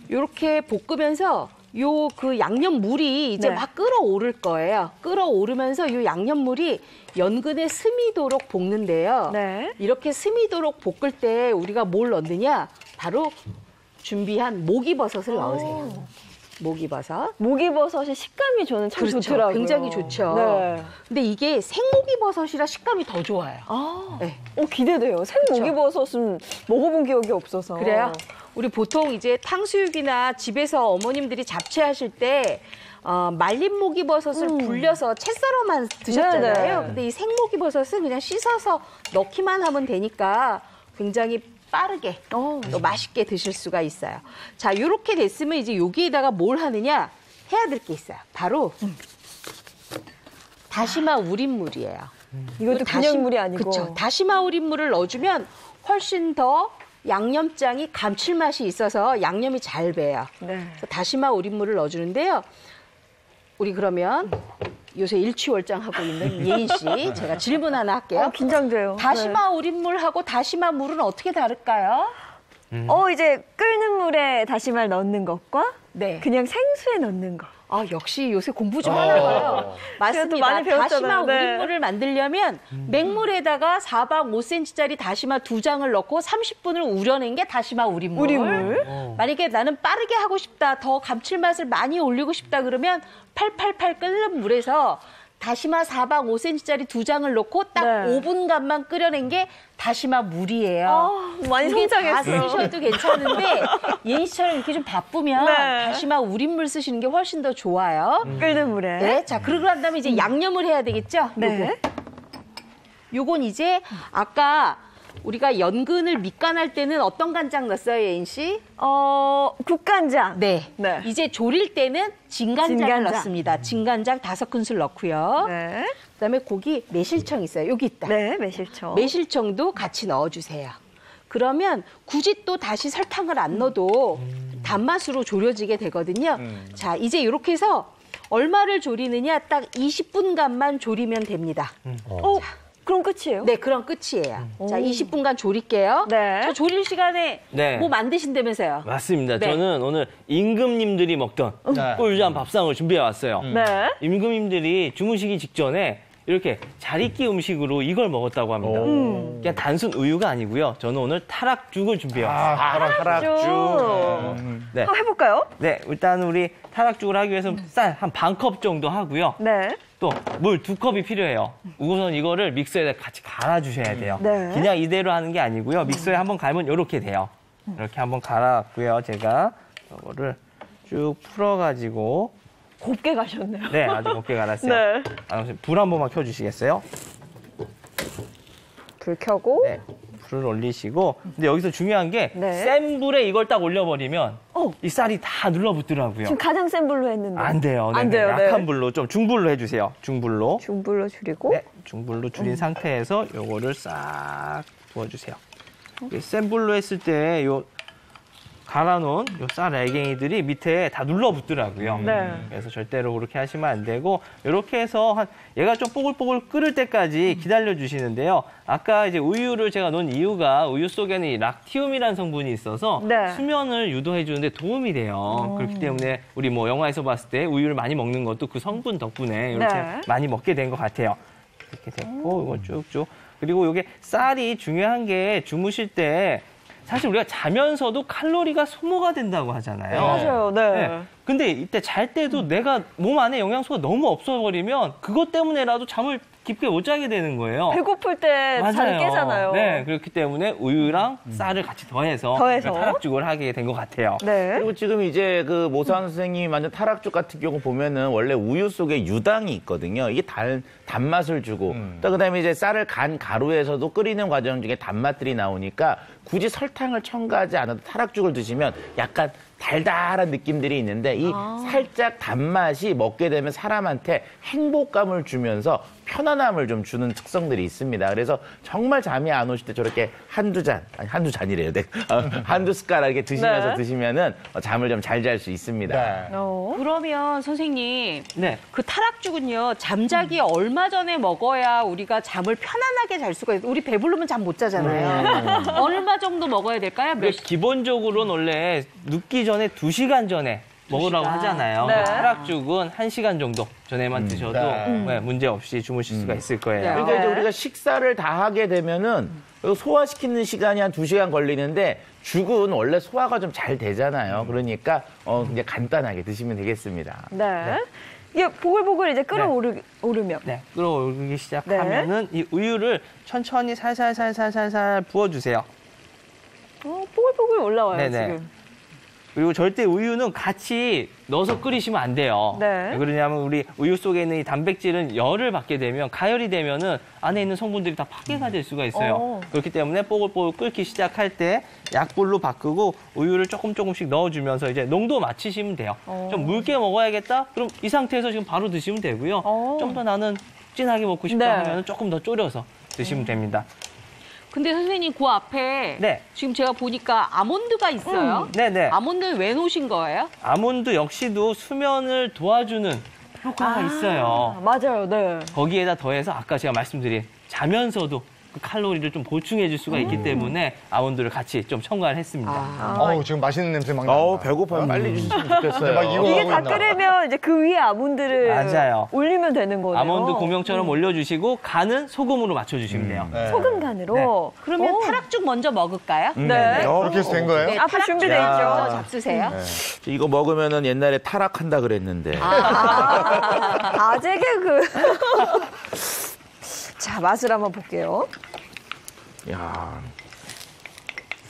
이렇게 볶으면서 요 그 양념물이 이제 네. 막 끓어오를 거예요. 끓어오르면서 요 양념물이 연근에 스미도록 볶는데요. 네. 이렇게 스미도록 볶을 때 우리가 뭘 넣느냐? 바로 준비한 목이버섯을 넣으세요. 목이버섯. 목이버섯의 식감이 저는 참 그렇죠. 좋더라고요. 굉장히 좋죠. 네. 근데 이게 생목이버섯이라 식감이 더 좋아요. 아, 네. 기대돼요. 생목이버섯은 먹어본 기억이 없어서. 그래요? 우리 보통 이제 탕수육이나 집에서 어머님들이 잡채하실 때 말린 목이버섯을 불려서 채 썰어만 드셨잖아요. 네네. 근데 이 생목이버섯은 그냥 씻어서 넣기만 하면 되니까 굉장히 빠르게 또 맛있게 드실 수가 있어요. 자, 이렇게 됐으면 이제 여기에다가 뭘 하느냐 해야 될 게 있어요. 바로 다시마 우린물이에요. 이것도 그냥 물이 아니고. 그렇죠. 다시마 우린물을 넣어주면 훨씬 더 양념장이 감칠맛이 있어서 양념이 잘 배요. 네. 그래서 다시마 우린물을 넣어주는데요. 우리 그러면 요새 일취월장하고 있는 예인 씨, 제가 질문 하나 할게요. 긴장돼요. 다시마 우린물하고 다시마 물은 어떻게 다를까요? 이제 끓는 물에 다시마를 넣는 것과 네. 그냥 생수에 넣는 거. 아, 역시 요새 공부 좀 하나 봐요. 맞습니다. 또 많이 배웠잖아요. 다시마 네. 우린물을 만들려면 맹물에다가 4박 5cm짜리 다시마 2장을 넣고 30분을 우려낸 게 다시마 우린물. 만약에 나는 빠르게 하고 싶다, 더 감칠맛을 많이 올리고 싶다 그러면 888 끓는 물에서 다시마 4박 5cm짜리 2장을 넣고 딱 네. 5분간만 끓여낸 게 다시마 물이에요. 많이 두개 다 성장했어. 쓰셔도 괜찮은데 예인 씨처럼 이렇게 좀 바쁘면 네. 다시마 우린물 쓰시는 게 훨씬 더 좋아요. 끓는 물에. 네, 자 그러고 난 다음에 이제 양념을 해야 되겠죠? 네. 요건 이제 아까 우리가 연근을 밑간할 때는 어떤 간장 넣었어요, 예인 씨? 국간장. 네. 네. 이제 졸일 때는 진간장을 진간장. 넣습니다. 진간장 5큰술 넣고요. 네. 그다음에 고기 매실청 있어요. 여기 있다. 네, 매실청. 매실청도 같이 넣어주세요. 그러면 굳이 또 다시 설탕을 안 넣어도 단맛으로 졸여지게 되거든요. 자, 이제 이렇게 해서 얼마를 졸이느냐 딱 20분간만 졸이면 됩니다. 그럼 끝이에요? 네, 그럼 끝이에요. 자, 20분간 졸일게요. 네. 저 졸일 시간에 네. 뭐 만드신다면서요? 맞습니다. 네. 저는 오늘 임금님들이 먹던 꿀잠 밥상을 준비해 왔어요. 네. 임금님들이 주무시기 직전에 이렇게 자리끼 음식으로 이걸 먹었다고 합니다. 그냥 단순 우유가 아니고요. 저는 오늘 타락죽을 준비해 왔어요. 타락죽. 네. 한번 해볼까요? 네, 일단 우리 타락죽을 하기 위해서 쌀 한 반 컵 정도 하고요. 네. 또 물 2컵이 필요해요. 우선 이거를 믹서에 같이 갈아주셔야 돼요. 네. 그냥 이대로 하는 게 아니고요. 믹서에 한번 갈면 이렇게 돼요. 이렇게 한번 갈아왔고요. 제가 이거를 쭉 풀어가지고 곱게 가셨네요. 네, 아주 곱게 갈았어요. 네. 불 한 번만 켜주시겠어요? 불 켜고. 네, 불을 올리시고. 근데 여기서 중요한 게 네. 센 불에 이걸 딱 올려버리면 이 쌀이 다 눌러붙더라고요. 지금 가장 센 불로 했는데. 안 돼요. 네, 안 네, 돼요. 약한 네. 불로 좀 중불로 해주세요. 중불로. 중불로 줄이고. 네, 중불로 줄인 상태에서 요거를 싹 부어주세요. 센 불로 했을 때 요 갈아놓은 요 쌀 알갱이들이 밑에 다 눌러붙더라고요. 네. 그래서 절대로 그렇게 하시면 안 되고 이렇게 해서 얘가 좀 뽀글뽀글 끓을 때까지 기다려 주시는데요. 아까 이제 우유를 제가 넣은 이유가 우유 속에는 이 락티움이라는 성분이 있어서 네. 수면을 유도해 주는데 도움이 돼요. 그렇기 때문에 우리 뭐 영화에서 봤을 때 우유를 많이 먹는 것도 그 성분 덕분에 이렇게 네. 많이 먹게 된 것 같아요. 이렇게 됐고 이거 쭉쭉. 그리고 이게 쌀이 중요한 게 주무실 때 사실 우리가 자면서도 칼로리가 소모가 된다고 하잖아요. 맞아요. 네. 근데 이때 잘 때도 내가 몸 안에 영양소가 너무 없어버리면 그것 때문에라도 잠을 깊게 못 자게 되는 거예요. 배고플 때 잘 깨잖아요. 네, 그렇기 때문에 우유랑 쌀을 같이 더해서 타락죽을 하게 된 것 같아요. 네. 그리고 지금 이제 그 모사한 선생님이 만든 타락죽 같은 경우 보면은 원래 우유 속에 유당이 있거든요. 이게 단맛을 주고 또 그다음에 이제 쌀을 간 가루에서도 끓이는 과정 중에 단맛들이 나오니까 굳이 설탕을 첨가하지 않아도 타락죽을 드시면 약간 달달한 느낌들이 있는데 이 살짝 단맛이 먹게 되면 사람한테 행복감을 주면서 편안함을 좀 주는 특성들이 있습니다. 그래서 정말 잠이 안 오실 때 저렇게 한두 잔이래요. 네. 한두 숟가락 이렇게 드시면서 네. 드시면은 잠을 좀 잘 잘 수 있습니다. 네. 그러면 선생님, 네. 그 타락죽은요 잠자기 얼마 전에 먹어야 우리가 잠을 편안하게 잘 수가 있어요. 우리 배부르면 잠 못 자잖아요. 얼마 정도 먹어야 될까요? 몇 시? 기본적으로는 원래 눕기 전에 2시간 전에 먹으라고 하잖아요. 네. 타락죽은 1시간 정도 전에만 드셔도 네, 문제 없이 주무실 수가 있을 거예요. 네. 그러니까 이제 우리가 식사를 다 하게 되면은 소화시키는 시간이 한 2시간 걸리는데 죽은 원래 소화가 좀 잘 되잖아요. 그러니까 이제 간단하게 드시면 되겠습니다. 네. 이게 보글보글 이제 끓어오르면. 네, 끓어오르기 시작하면은 이 우유를 천천히 살살살살살살 부어주세요. 보글보글 올라와요, 네네. 지금. 그리고 절대 우유는 같이 넣어서 끓이시면 안 돼요. 네. 왜 그러냐면 우리 우유 속에 있는 이 단백질은 열을 받게 되면 가열이 되면은 안에 있는 성분들이 다 파괴가 될 수가 있어요. 그렇기 때문에 뽀글뽀글 끓기 시작할 때 약불로 바꾸고 우유를 조금씩 넣어주면서 이제 농도 맞추시면 돼요. 좀 묽게 먹어야겠다? 그럼 이 상태에서 지금 바로 드시면 되고요. 좀 더 나는 진하게 먹고 싶다 네. 하면 조금 더 졸여서 드시면 됩니다. 근데 선생님 그 앞에 네. 지금 제가 보니까 아몬드가 있어요. 네네. 아몬드는 왜 놓으신 거예요? 아몬드 역시도 수면을 도와주는 효과가 있어요. 맞아요, 네. 거기에다 더해서 아까 제가 말씀드린 자면서도 그 칼로리를 좀 보충해 줄 수가 있기 때문에 아몬드를 같이 좀 첨가를 했습니다. 어우, 지금 맛있는 냄새 막 난다. 배고파요. 빨리 주시면 좋겠어요. 막 이거 이게 하고 다 있나? 끓으면 이제 그 위에 아몬드를 맞아요. 올리면 되는 거네요. 아몬드 공명처럼 올려주시고 간은 소금으로 맞춰주시면 돼요. 네. 소금 간으로. 그러면 타락죽 먼저 먹을까요? 네. 그렇게 해서 된 거예요? 네, 앞에 타락죽 준비돼 먼저 있죠. 잡수세요. 이거 먹으면은 옛날에 타락한다 그랬는데. 아재 개그. 자, 맛을 한번 볼게요. 야.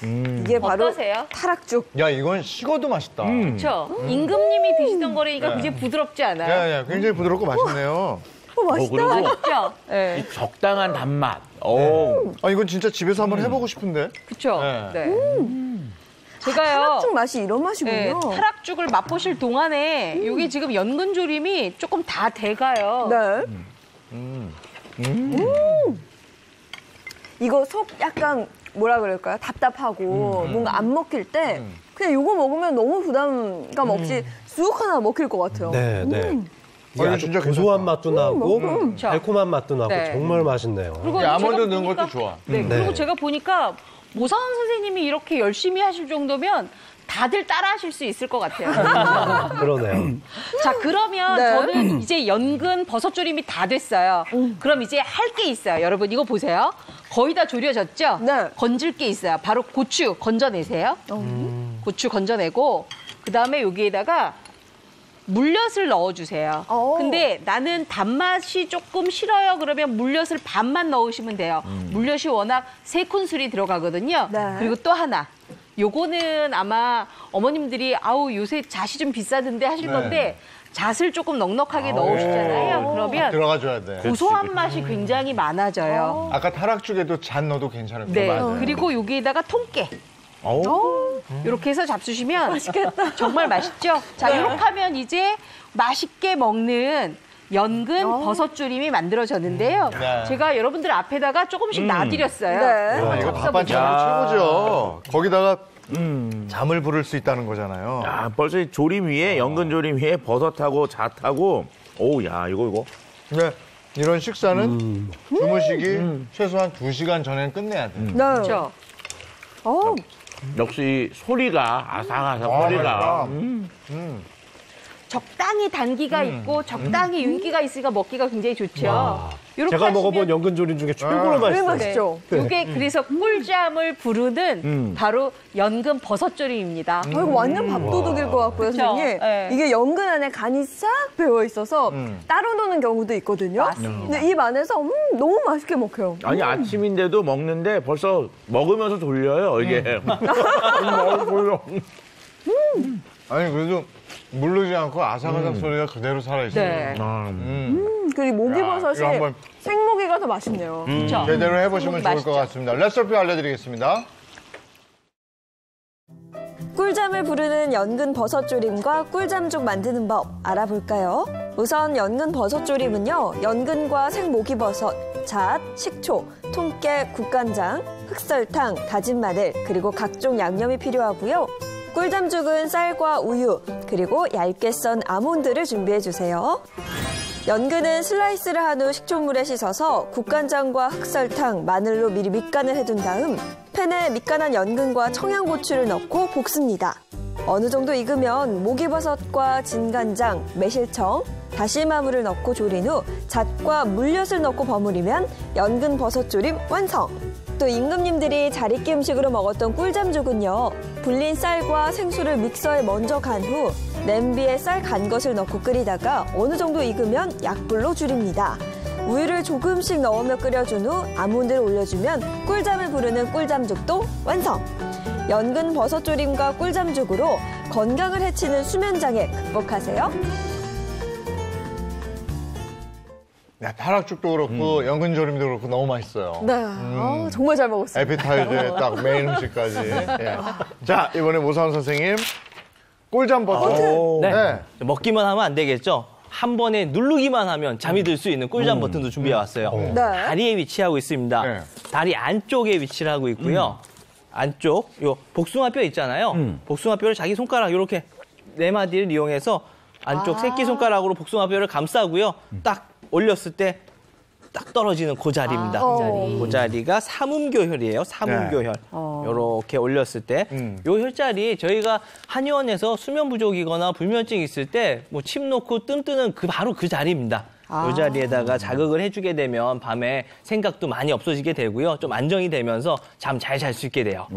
이게 바로 어떠세요? 타락죽. 야, 이건 식어도 맛있다. 그렇죠. 임금님이 드시던 거라니까 굉장히 부드럽지 않아요? 야, 굉장히 부드럽고 맛있네요. 맛있다. 그리고 맛있죠? 네. 이 적당한 단맛. 아, 이건 진짜 집에서 한번 해보고 싶은데. 그렇죠. 네. 네. 제가요. 타락죽 맛이 이런 맛이군요. 네, 타락죽을 맛보실 동안에 이게 지금 연근조림이 조금 다 돼가요. 네. 이거 속 약간 뭐라 그럴까요? 답답하고 뭔가 안 먹힐 때 그냥 이거 먹으면 너무 부담감 없이 쑥 하나 먹힐 것 같아요. 네, 네. 이게 이거 아주 진짜 고소한 맛도 나고 그렇죠. 달콤한 맛도 나고 네. 정말 맛있네요. 그리고 이 아몬드 제가 넣은 보니까- 것도 좋아. 네, 네. 그리고 제가 보니까 모사원 선생님이 이렇게 열심히 하실 정도면 다들 따라하실 수 있을 것 같아요. 그러네요. 자, 그러면 네. 저는 이제 연근 버섯조림이 다 됐어요. 그럼 이제 할 게 있어요. 여러분 이거 보세요. 거의 다 졸여졌죠? 네. 건질 게 있어요. 바로 고추 건져내세요. 고추 건져내고 그다음에 여기에다가 물엿을 넣어주세요. 근데 나는 단맛이 조금 싫어요. 그러면 물엿을 반만 넣으시면 돼요. 물엿이 워낙 3큰술이 들어가거든요. 네. 그리고 또 하나. 요거는 아마 어머님들이 아우 요새 잣이 좀 비싸던데 하실 건데 잣을 조금 넉넉하게 넣으시잖아요. 그러면 들어가줘야 돼. 고소한 맛이 굉장히 많아져요. 아까 타락죽에도 잔 넣어도 괜찮을 것 네. 같아요. 그리고 여기에다가 통깨. 이렇게 해서 잡수시면 맛있겠다. 정말 맛있죠? 자, 이렇게 하면 이제 맛있게 먹는 연근 버섯조림이 만들어졌는데요. 네. 제가 여러분들 앞에다가 조금씩 놔드렸어요. 네. 와, 이거 먹어보세요. 밥반찬 최고죠. 거기다가 잠을 부를 수 있다는 거잖아요. 야, 벌써 이 조림 위에 연근조림 위에 버섯하고 잣하고 오우 야 이거 네, 이런 식사는 주무시기 최소한 2시간 전엔 끝내야 돼. 네. 그렇죠? 역시 소리가 아삭아삭 아, 소리가 맛있다. 적당히 단기가 있고 적당히 윤기가 있으니까 먹기가 굉장히 좋죠. 요렇게 제가 먹어본 하시면 연근조림 중에 최고로 왜 맛있어요. 맛있죠? 이게 그래서 꿀잠을 부르는 바로 연근 버섯조림입니다. 이거 완전 밥도둑일 것 같고요, 그쵸? 선생님. 네. 이게 연근 안에 간이 싹 배어 있어서 따로 노는 경우도 있거든요. 근데 입 안에서 너무 맛있게 먹혀요. 아니 아침인데도 먹는데 벌써 먹으면서 졸려요 이게 졸려. 아니, 그래도 물르지 않고 아삭아삭 소리가 그대로 살아있어요. 네. 그리고 목이버섯이 이거 한번 생목이가 더 맛있네요. 제대로 해보시면 좋을 맛있죠? 것 같습니다. 레시피 알려드리겠습니다. 꿀잠을 부르는 연근 버섯조림과 꿀잠죽 만드는 법 알아볼까요? 우선 연근 버섯조림은요, 연근과 생모기버섯, 잣, 식초, 통깨, 국간장, 흑설탕, 다진 마늘, 그리고 각종 양념이 필요하고요. 꿀잠죽은 쌀과 우유, 그리고 얇게 썬 아몬드를 준비해 주세요. 연근은 슬라이스를 한 후 식초물에 씻어서 국간장과 흑설탕, 마늘로 미리 밑간을 해둔 다음 팬에 밑간한 연근과 청양고추를 넣고 볶습니다. 어느 정도 익으면 목이버섯과 진간장, 매실청, 다시마물을 넣고 조린 후 잣과 물엿을 넣고 버무리면 연근 버섯조림 완성! 또 임금님들이 자리끼 음식으로 먹었던 꿀잠죽은요, 불린 쌀과 생수를 믹서에 먼저 간 후 냄비에 쌀 간 것을 넣고 끓이다가 어느 정도 익으면 약불로 줄입니다. 우유를 조금씩 넣으며 끓여준 후 아몬드를 올려주면 꿀잠을 부르는 꿀잠죽도 완성! 연근 버섯조림과 꿀잠죽으로 건강을 해치는 수면장애 극복하세요. 네, 파락죽도 그렇고 연근조림도 그렇고 너무 맛있어요. 네, 정말 잘 먹었습니다. 에피타이저에 딱 메인 음식까지. 예. 자, 이번에 모사원 선생님 꿀잠 버섯. 네. 먹기만 하면 안 되겠죠. 한 번에 누르기만 하면 잠이 들 수 있는 꿀잠 버튼도 준비해 왔어요. 네. 다리에 위치하고 있습니다. 네. 다리 안쪽에 위치를 하고 있고요. 안쪽 요 복숭아뼈 있잖아요. 복숭아뼈를 자기 손가락 이렇게 네 마디를 이용해서 안쪽 새끼 손가락으로 복숭아뼈를 감싸고요. 딱 올렸을 때 딱 떨어지는 그 자리입니다. 그 자리가 삼음교혈이에요. 삼음교혈. 이렇게 올렸을 때 요 혈자리 저희가 한의원에서 수면 부족이거나 불면증 있을 때 뭐 침 놓고 뜸 뜨는 바로 그 자리입니다. 이 자리에다가 자극을 해주게 되면 밤에 생각도 많이 없어지게 되고요. 좀 안정이 되면서 잠 잘 잘 수 있게 돼요.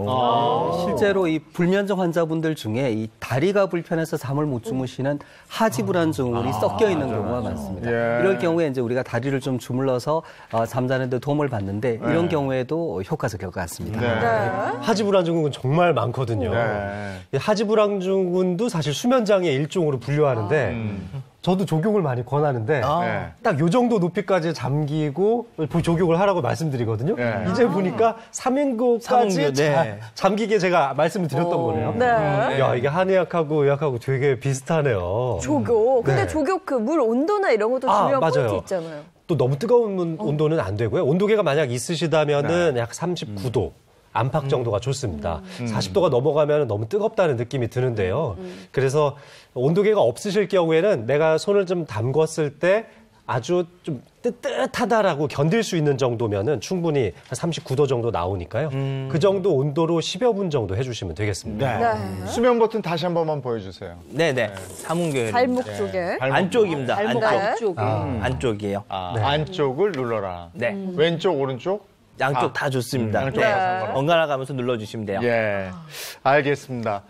실제로 이 불면증 환자분들 중에 이 다리가 불편해서 잠을 못 주무시는 하지불안 증후군이 섞여 있는 경우가 많습니다. 예. 이럴 경우에 이제 우리가 다리를 좀 주물러서 잠자는 데 도움을 받는데 이런 경우에도 효과적일 것 같습니다. 네. 하지불안 증후군 정말 많거든요. 네. 이 하지불안 증후군도 사실 수면장애 일종으로 분류하는데 저도 조격을 많이 권하는데 네. 딱 요 정도 높이까지 잠기고 조격을 하라고 말씀드리거든요. 네. 이제 보니까 3인구까지 삼인구, 네. 잠기게 제가 말씀을 드렸던 거네요. 네. 야, 이게 한의학하고 의학하고 되게 비슷하네요. 조교. 근데 네. 조교 그 물 온도나 이런 것도 중요한 맞아요. 포인트 있잖아요. 또 너무 뜨거운 온도는 안 되고요. 온도계가 만약 있으시다면은 약 39도. 안팎 정도가 좋습니다. 40도가 넘어가면 너무 뜨겁다는 느낌이 드는데요. 그래서 온도계가 없으실 경우에는 내가 손을 좀 담궜을 때 아주 좀 뜨뜻하다라고 견딜 수 있는 정도면은 충분히 한 39도 정도 나오니까요. 그 정도 온도로 10여 분 정도 해주시면 되겠습니다. 네. 수면 버튼 다시 한 번만 보여주세요. 네네. 삼음교혈. 발목 쪽에. 안쪽입니다. 발목 안쪽. 안쪽에. 안쪽이에요. 안쪽을 눌러라. 네. 왼쪽, 오른쪽? 양쪽 다 좋습니다. 양쪽 네. 다 상관없어요. 번갈아 가면서 눌러주시면 돼요. 예, 알겠습니다.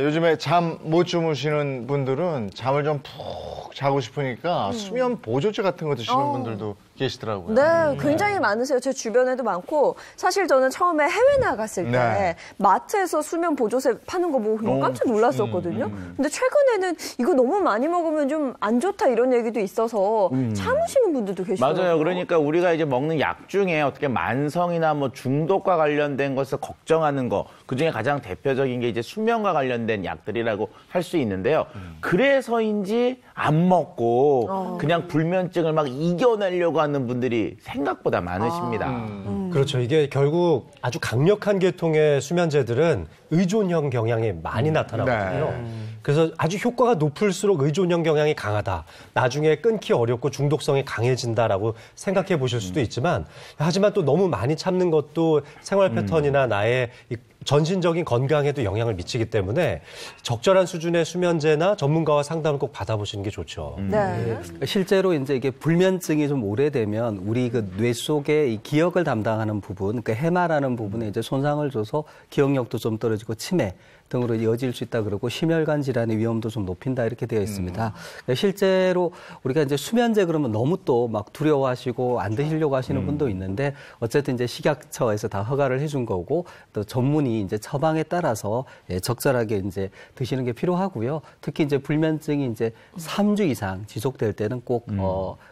요즘에 잠 못 주무시는 분들은 잠을 좀 푹 자고 싶으니까 수면 보조제 같은 거 드시는 분들도 계시더라고요. 네, 굉장히 많으세요. 제 주변에도 많고 사실 저는 처음에 해외 나갔을 때 네. 마트에서 수면 보조제 파는 거 보고 너무 깜짝 놀랐었거든요. 근데 최근에는 이거 너무 많이 먹으면 좀 안 좋다 이런 얘기도 있어서 참으시는 분들도 계시더라고요. 맞아요. 그러니까 우리가 이제 먹는 약 중에 어떻게 만성이나 뭐 중독과 관련된 것을 걱정하는 거, 그 중에 가장 대표적인 게 이제 수면과 관련된 약들이라고 할 수 있는데요. 그래서인지 안 먹고 그냥 불면증을 막 이겨내려고 하는 분들이 생각보다 많으십니다. 그렇죠. 이게 결국 아주 강력한 계통의 수면제들은 의존형 경향이 많이 나타나거든요. 그래서 아주 효과가 높을수록 의존형 경향이 강하다. 나중에 끊기 어렵고 중독성이 강해진다라고 생각해 보실 수도 있지만, 하지만 또 너무 많이 참는 것도 생활 패턴이나 나의 이 전신적인 건강에도 영향을 미치기 때문에 적절한 수준의 수면제나 전문가와 상담을 꼭 받아보시는 게 좋죠. 네. 실제로 이제 이게 불면증이 좀 오래되면 우리 그 뇌 속에 이 기억을 담당하는 해당하는 부분, 그 해마라는 부분에 이제 손상을 줘서 기억력도 좀 떨어지고 치매 등으로 이어질 수 있다 그러고 심혈관 질환의 위험도 좀 높인다 이렇게 되어 있습니다. 실제로 우리가 이제 수면제 그러면 너무 또 막 두려워하시고 안 드시려고 하시는 분도 있는데 어쨌든 이제 식약처에서 다 허가를 해준 거고 또 전문의 이제 처방에 따라서 적절하게 이제 드시는 게 필요하고요. 특히 이제 불면증이 이제 3주 이상 지속될 때는 꼭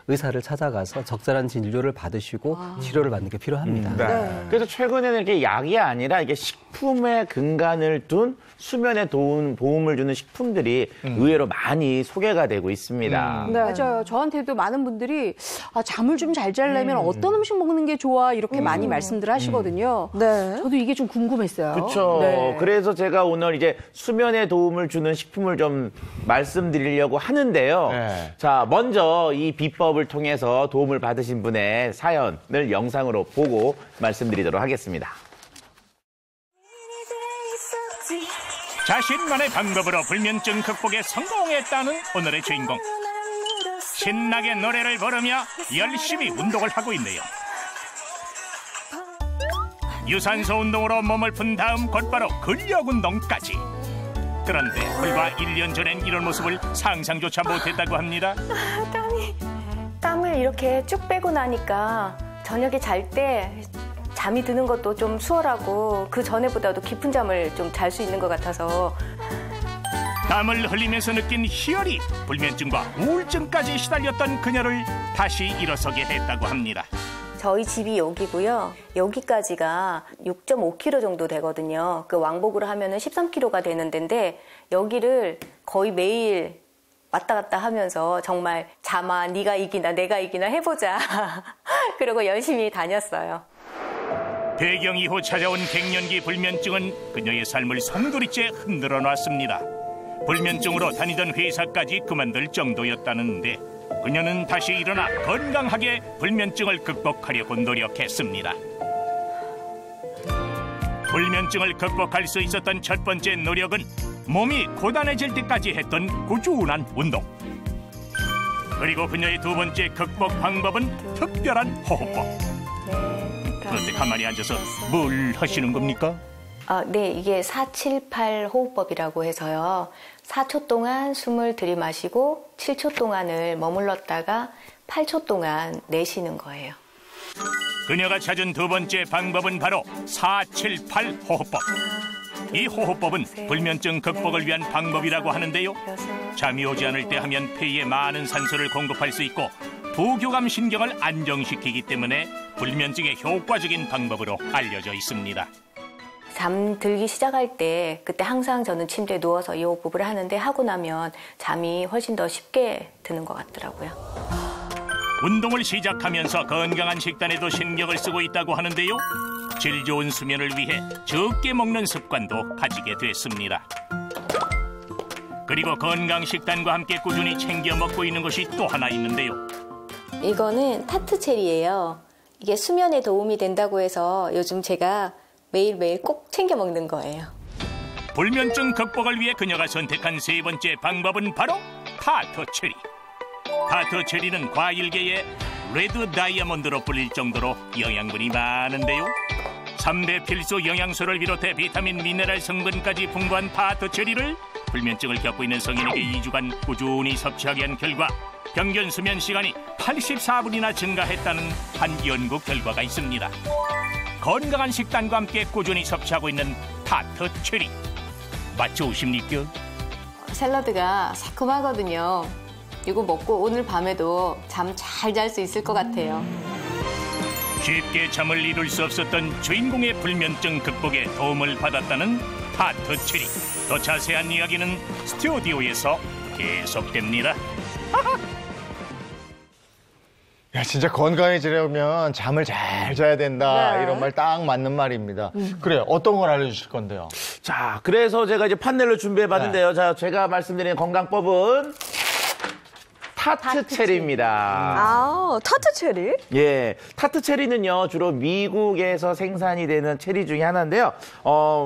의사를 찾아가서 적절한 진료를 받으시고 치료를 받는 게 필요합니다. 네. 그래서 최근에는 이렇게 약이 아니라 이게 식품에 근간을 둔 수면에 도움을 주는 식품들이 의외로 많이 소개가 되고 있습니다. 네. 맞아요. 저한테도 많은 분들이 잠을 좀 잘 자려면 어떤 음식 먹는 게 좋아 이렇게 많이 말씀들 하시거든요. 네. 저도 이게 좀 궁금했어요. 그렇죠. 네. 그래서 제가 오늘 이제 수면에 도움을 주는 식품을 좀 말씀드리려고 하는데요. 네. 자, 먼저 이 비법을 통해서 도움을 받으신 분의 사연을 영상으로 보고 말씀드리도록 하겠습니다. 자신만의 방법으로 불면증 극복에 성공했다는 오늘의 주인공. 신나게 노래를 부르며 열심히 운동을 하고 있네요. 유산소 운동으로 몸을 푼 다음 곧바로 근력 운동까지. 그런데 불과 1년 전엔 이런 모습을 상상조차 못했다고 합니다. 땀을 이렇게 쭉 빼고 나니까 저녁에 잘 때 잠이 드는 것도 좀 수월하고 그 전에보다도 깊은 잠을 좀 잘 수 있는 것 같아서. 땀을 흘리면서 느낀 희열이 불면증과 우울증까지 시달렸던 그녀를 다시 일어서게 했다고 합니다. 저희 집이 여기고요. 여기까지가 6.5km 정도 되거든요. 그 왕복으로 하면은 13km가 되는 데인데 여기를 거의 매일 왔다 갔다 하면서 정말 잠아 네가 이기나 내가 이기나 해보자. 그러고 열심히 다녔어요. 배경 이후 찾아온 갱년기 불면증은 그녀의 삶을 송두리째 흔들어 놨습니다. 불면증으로 다니던 회사까지 그만둘 정도였다는데 그녀는 다시 일어나 건강하게 불면증을 극복하려고 노력했습니다. 불면증을 극복할 수 있었던 첫 번째 노력은 몸이 고단해질 때까지 했던 꾸준한 운동. 그리고 그녀의 두 번째 극복 방법은 특별한 호흡법. 그런데 가만히 앉아서 뭘 하시는 겁니까? 네, 이게 478 호흡법이라고 해서요. 4초 동안 숨을 들이마시고 7초 동안을 머물렀다가 8초 동안 내쉬는 거예요. 그녀가 찾은 두 번째 방법은 바로 478 호흡법. 이 호흡법은 불면증 극복을 위한 방법이라고 하는데요. 잠이 오지 않을 때 하면 폐에 많은 산소를 공급할 수 있고 부교감 신경을 안정시키기 때문에 불면증에 효과적인 방법으로 알려져 있습니다. 잠들기 시작할 때 그때 항상 저는 침대에 누워서 이 호흡법을 하는데 하고 나면 잠이 훨씬 더 쉽게 드는 것 같더라고요. 운동을 시작하면서 건강한 식단에도 신경을 쓰고 있다고 하는데요. 질 좋은 수면을 위해 적게 먹는 습관도 가지게 됐습니다. 그리고 건강 식단과 함께 꾸준히 챙겨 먹고 있는 것이 또 하나 있는데요. 이거는 타트 체리예요. 이게 수면에 도움이 된다고 해서 요즘 제가 매일매일 꼭 챙겨 먹는 거예요. 불면증 극복을 위해 그녀가 선택한 세 번째 방법은 바로 타트 체리. 타트 체리는 과일계의 레드 다이아몬드로 불릴 정도로 영양분이 많은데요. 3대 필수 영양소를 비롯해 비타민, 미네랄 성분까지 풍부한 타트 체리를 불면증을 겪고 있는 성인에게 2주간 꾸준히 섭취하게 한 결과 평균 수면 시간이 84분이나 증가했다는 한 연구 결과가 있습니다. 건강한 식단과 함께 꾸준히 섭취하고 있는 타트 체리. 맛 좋으십니까? 샐러드가 새콤하거든요. 이거 먹고 오늘 밤에도 잠 잘 잘 수 있을 것 같아요. 쉽게 잠을 이룰 수 없었던 주인공의 불면증 극복에 도움을 받았다는 타트 체리. 더 자세한 이야기는 스튜디오에서 계속됩니다. 야, 진짜 건강해지려면 잠을 잘 자야 된다. 네. 이런 말 딱 맞는 말입니다. 그래요. 어떤 걸 알려주실 건데요? 자, 그래서 제가 이제 판넬로 준비해봤는데요. 자, 제가 말씀드린 건강법은 타트 체리입니다. 타트 체리? 예, 타트 체리는요 주로 미국에서 생산이 되는 체리 중에 하나인데요.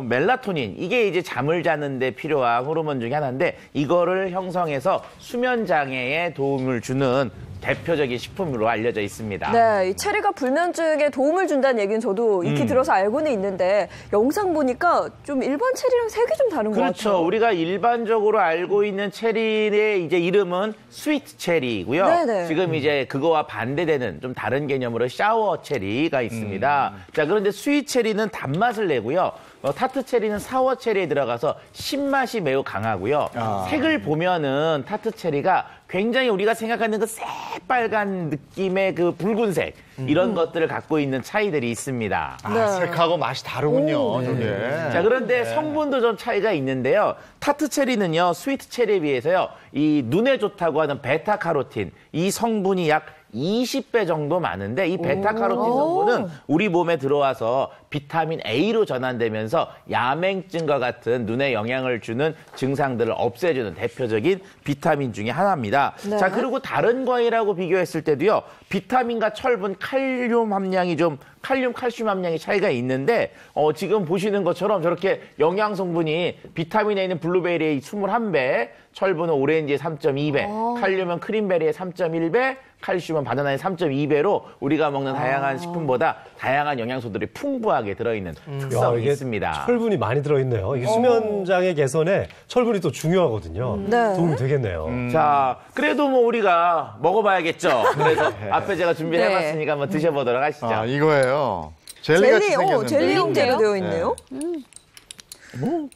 멜라토닌 이게 이제 잠을 자는데 필요한 호르몬 중에 하나인데 이거를 형성해서 수면 장애에 도움을 주는 대표적인 식품으로 알려져 있습니다. 네, 이 체리가 불면증에 도움을 준다는 얘기는 저도 익히 들어서 알고는 있는데 영상 보니까 좀 일반 체리랑 색이 좀 다른 것 같아요. 그렇죠. 우리가 일반적으로 알고 있는 체리의 이제 이름은 스위트 체리이고요. 네네. 지금 이제 그거와 반대되는 좀 다른 개념으로 샤워 체리가 있습니다. 자, 그런데 스위트 체리는 단맛을 내고요. 타트 체리는 사워 체리에 들어가서 신맛이 매우 강하고요. 색을 보면은 타트 체리가 굉장히 우리가 생각하는 그 새빨간 느낌의 그 붉은색 이런 것들을 갖고 있는 차이들이 있습니다. 색하고 맛이 다르군요. 저게. 자, 그런데 성분도 좀 차이가 있는데요. 타트 체리는요, 스위트 체리에 비해서요, 이 눈에 좋다고 하는 베타카로틴, 이 성분이 약 20배 정도 많은데 이 베타카로틴 성분은 우리 몸에 들어와서 비타민 A로 전환되면서 야맹증과 같은 눈에 영향을 주는 증상들을 없애주는 대표적인 비타민 중에 하나입니다. 네. 자, 그리고 다른 과일하고 비교했을 때도요. 비타민과 철분, 칼륨 함량이 좀 칼슘 함량이 차이가 있는데 지금 보시는 것처럼 저렇게 영양 성분이 비타민 A는 블루베리의 21배, 철분은 오렌지의 3.2배, 칼륨은 크림베리의 3.1배, 칼슘은 바나나의 3.2배로 우리가 먹는 다양한 식품보다 다양한 영양소들이 풍부하게 들어있는 특성이 이게 있습니다. 철분이 많이 들어있네요. 이게 수면장애 개선에 철분이 또 중요하거든요. 네. 도움이 되겠네요. 자, 그래도 뭐 우리가 먹어봐야겠죠. 그래서 앞에 제가 준비를 해봤으니까 한번 드셔보도록 하시죠. 아, 이거예요. 젤리같이 생겼는데. 젤리 형태로 되어 있네요.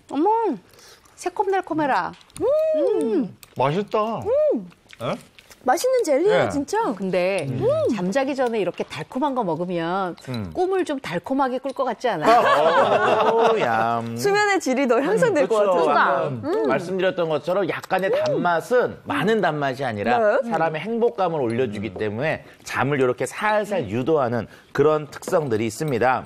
어머, 새콤달콤해라. 맛있다. 맛있는 젤리예요, 네. 진짜. 근데 잠자기 전에 이렇게 달콤한 거 먹으면 꿈을 좀 달콤하게 꿀 것 같지 않아요? 얌. 수면의 질이 더 향상될 것 그렇죠. 같아요. 방금 말씀드렸던 것처럼 약간의 단맛은 많은 단맛이 아니라 네. 사람의 행복감을 올려주기 때문에 잠을 이렇게 살살 유도하는 그런 특성들이 있습니다.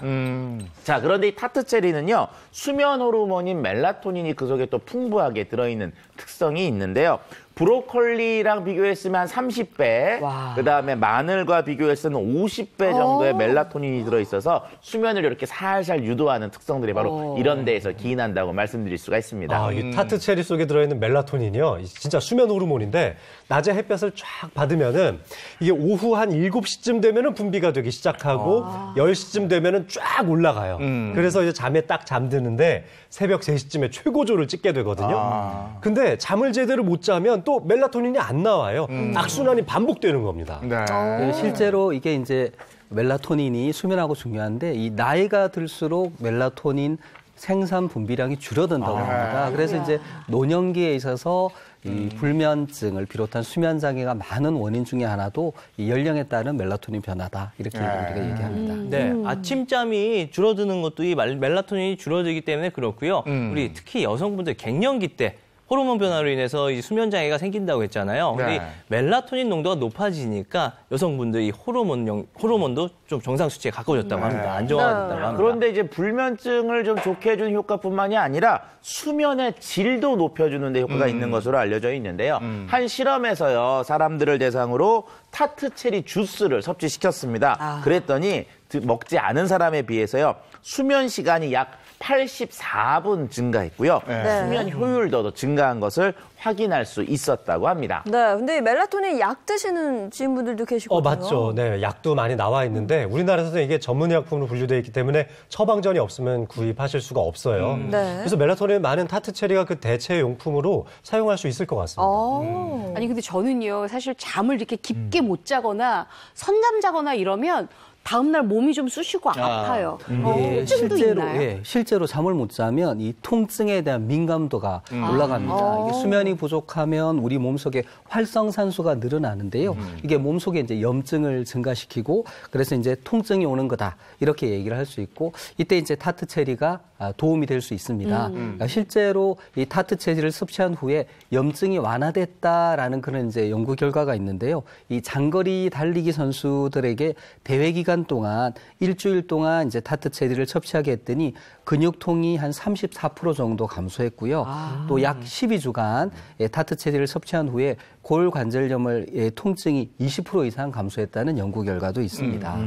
자, 그런데 이 타트 체리는요, 수면 호르몬인 멜라토닌이 그 속에 또 풍부하게 들어있는 특성이 있는데요. 브로콜리랑 비교했으면 한 30배, 그 다음에 마늘과 비교했으면 50배 정도의 멜라토닌이 들어있어서 수면을 이렇게 살살 유도하는 특성들이 바로 이런 데에서 기인한다고 말씀드릴 수가 있습니다. 이 타트 체리 속에 들어있는 멜라토닌이요. 진짜 수면 호르몬인데 낮에 햇볕을 쫙 받으면은 이게 오후 한 7시쯤 되면은 분비가 되기 시작하고 10시쯤 되면은 쫙 올라가요. 그래서 이제 잠에 딱 잠드는데 새벽 3시쯤에 최고조를 찍게 되거든요. 근데 잠을 제대로 못 자면 또 멜라토닌이 안 나와요. 악순환이 반복되는 겁니다. 네. 실제로 이게 이제 멜라토닌이 수면하고 중요한데 이 나이가 들수록 멜라토닌 생산 분비량이 줄어든다고 합니다. 그래서 이제 노년기에 있어서 이 불면증을 비롯한 수면 장애가 많은 원인 중에 하나도 이 연령에 따른 멜라토닌 변화다 이렇게 우리가 얘기합니다. 네, 아침잠이 줄어드는 것도 이 멜라토닌이 줄어들기 때문에 그렇고요. 우리 특히 여성분들 갱년기 때 호르몬 변화로 인해서 이 수면 장애가 생긴다고 했잖아요. 근데 이 멜라토닌 농도가 높아지니까 여성분들 이 호르몬도 좀 정상 수치에 가까워졌다고 합니다. 안정화됐다고 합니다. 그런데 이제 불면증을 좀 좋게 해주는 효과뿐만이 아니라 수면의 질도 높여주는 데 효과가 있는 것으로 알려져 있는데요. 한 실험에서요, 사람들을 대상으로 타트 체리 주스를 섭취시켰습니다. 그랬더니 먹지 않은 사람에 비해서요, 수면 시간이 약 84분 증가했고요. 수면 효율도 더 증가한 것을 확인할 수 있었다고 합니다. 네, 근데 멜라토닌 약 드시는 지인분들도 계시거든요. 맞죠. 네, 약도 많이 나와 있는데 우리나라에서는 이게 전문의약품으로 분류되어 있기 때문에 처방전이 없으면 구입하실 수가 없어요. 네. 그래서 멜라토닌 많은 타트 체리가 그 대체 용품으로 사용할 수 있을 것 같습니다. 아니 근데 저는요 사실 잠을 이렇게 깊게 못 자거나 선잠 자거나 이러면 다음날 몸이 좀 쑤시고 아파요. 통증도 있나요? 실제로 잠을 못 자면 이 통증에 대한 민감도가 올라갑니다. 이게 수면이 부족하면 우리 몸속에 활성산소가 늘어나는데요. 이게 몸속에 이제 염증을 증가시키고 그래서 이제 통증이 오는 거다 이렇게 얘기를 할 수 있고 이때 이제 타트 체리가 도움이 될 수 있습니다. 그러니까 실제로 이 타트 체리를 섭취한 후에 염증이 완화됐다라는 그런 이제 연구 결과가 있는데요. 이 장거리 달리기 선수들에게 대회 기간 동안 일주일 동안 이제 타트 체리를 섭취하게 했더니 근육통이 한 34% 정도 감소했고요. 또 약 12주간 타트 체리를 섭취한 후에 골관절염의 통증이 20% 이상 감소했다는 연구 결과도 있습니다.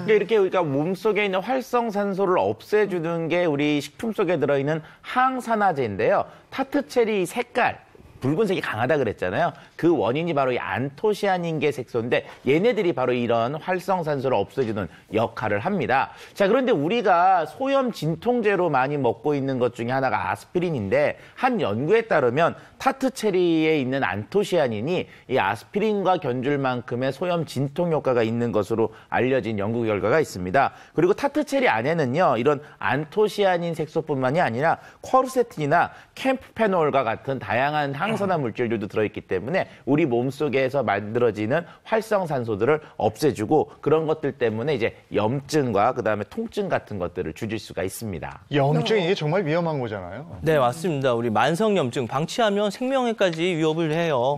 이렇게 우리가 몸속에 있는 활성산소를 없애주는 게 우리 식품 속에 들어있는 항산화제인데요. 타트 체리 색깔, 붉은색이 강하다 그랬잖아요. 그 원인이 바로 이 안토시아닌계 색소인데 얘네들이 바로 이런 활성산소를 없애주는 역할을 합니다. 자, 그런데 우리가 소염 진통제로 많이 먹고 있는 것 중에 하나가 아스피린인데 한 연구에 따르면 타트체리에 있는 안토시아닌이 이 아스피린과 견줄 만큼의 소염 진통 효과가 있는 것으로 알려진 연구 결과가 있습니다. 그리고 타트체리 안에는요, 이런 안토시아닌 색소뿐만이 아니라 쿼르세틴이나 캠프페놀과 같은 다양한 항산화 물질들도 들어있기 때문에 우리 몸속에서 만들어지는 활성산소들을 없애주고 그런 것들 때문에 이제 염증과 그다음에 통증 같은 것들을 줄일 수가 있습니다. 염증이 이게 정말 위험한 거잖아요. 네, 맞습니다. 우리 만성염증 방치하면 생명에까지 위협을 해요.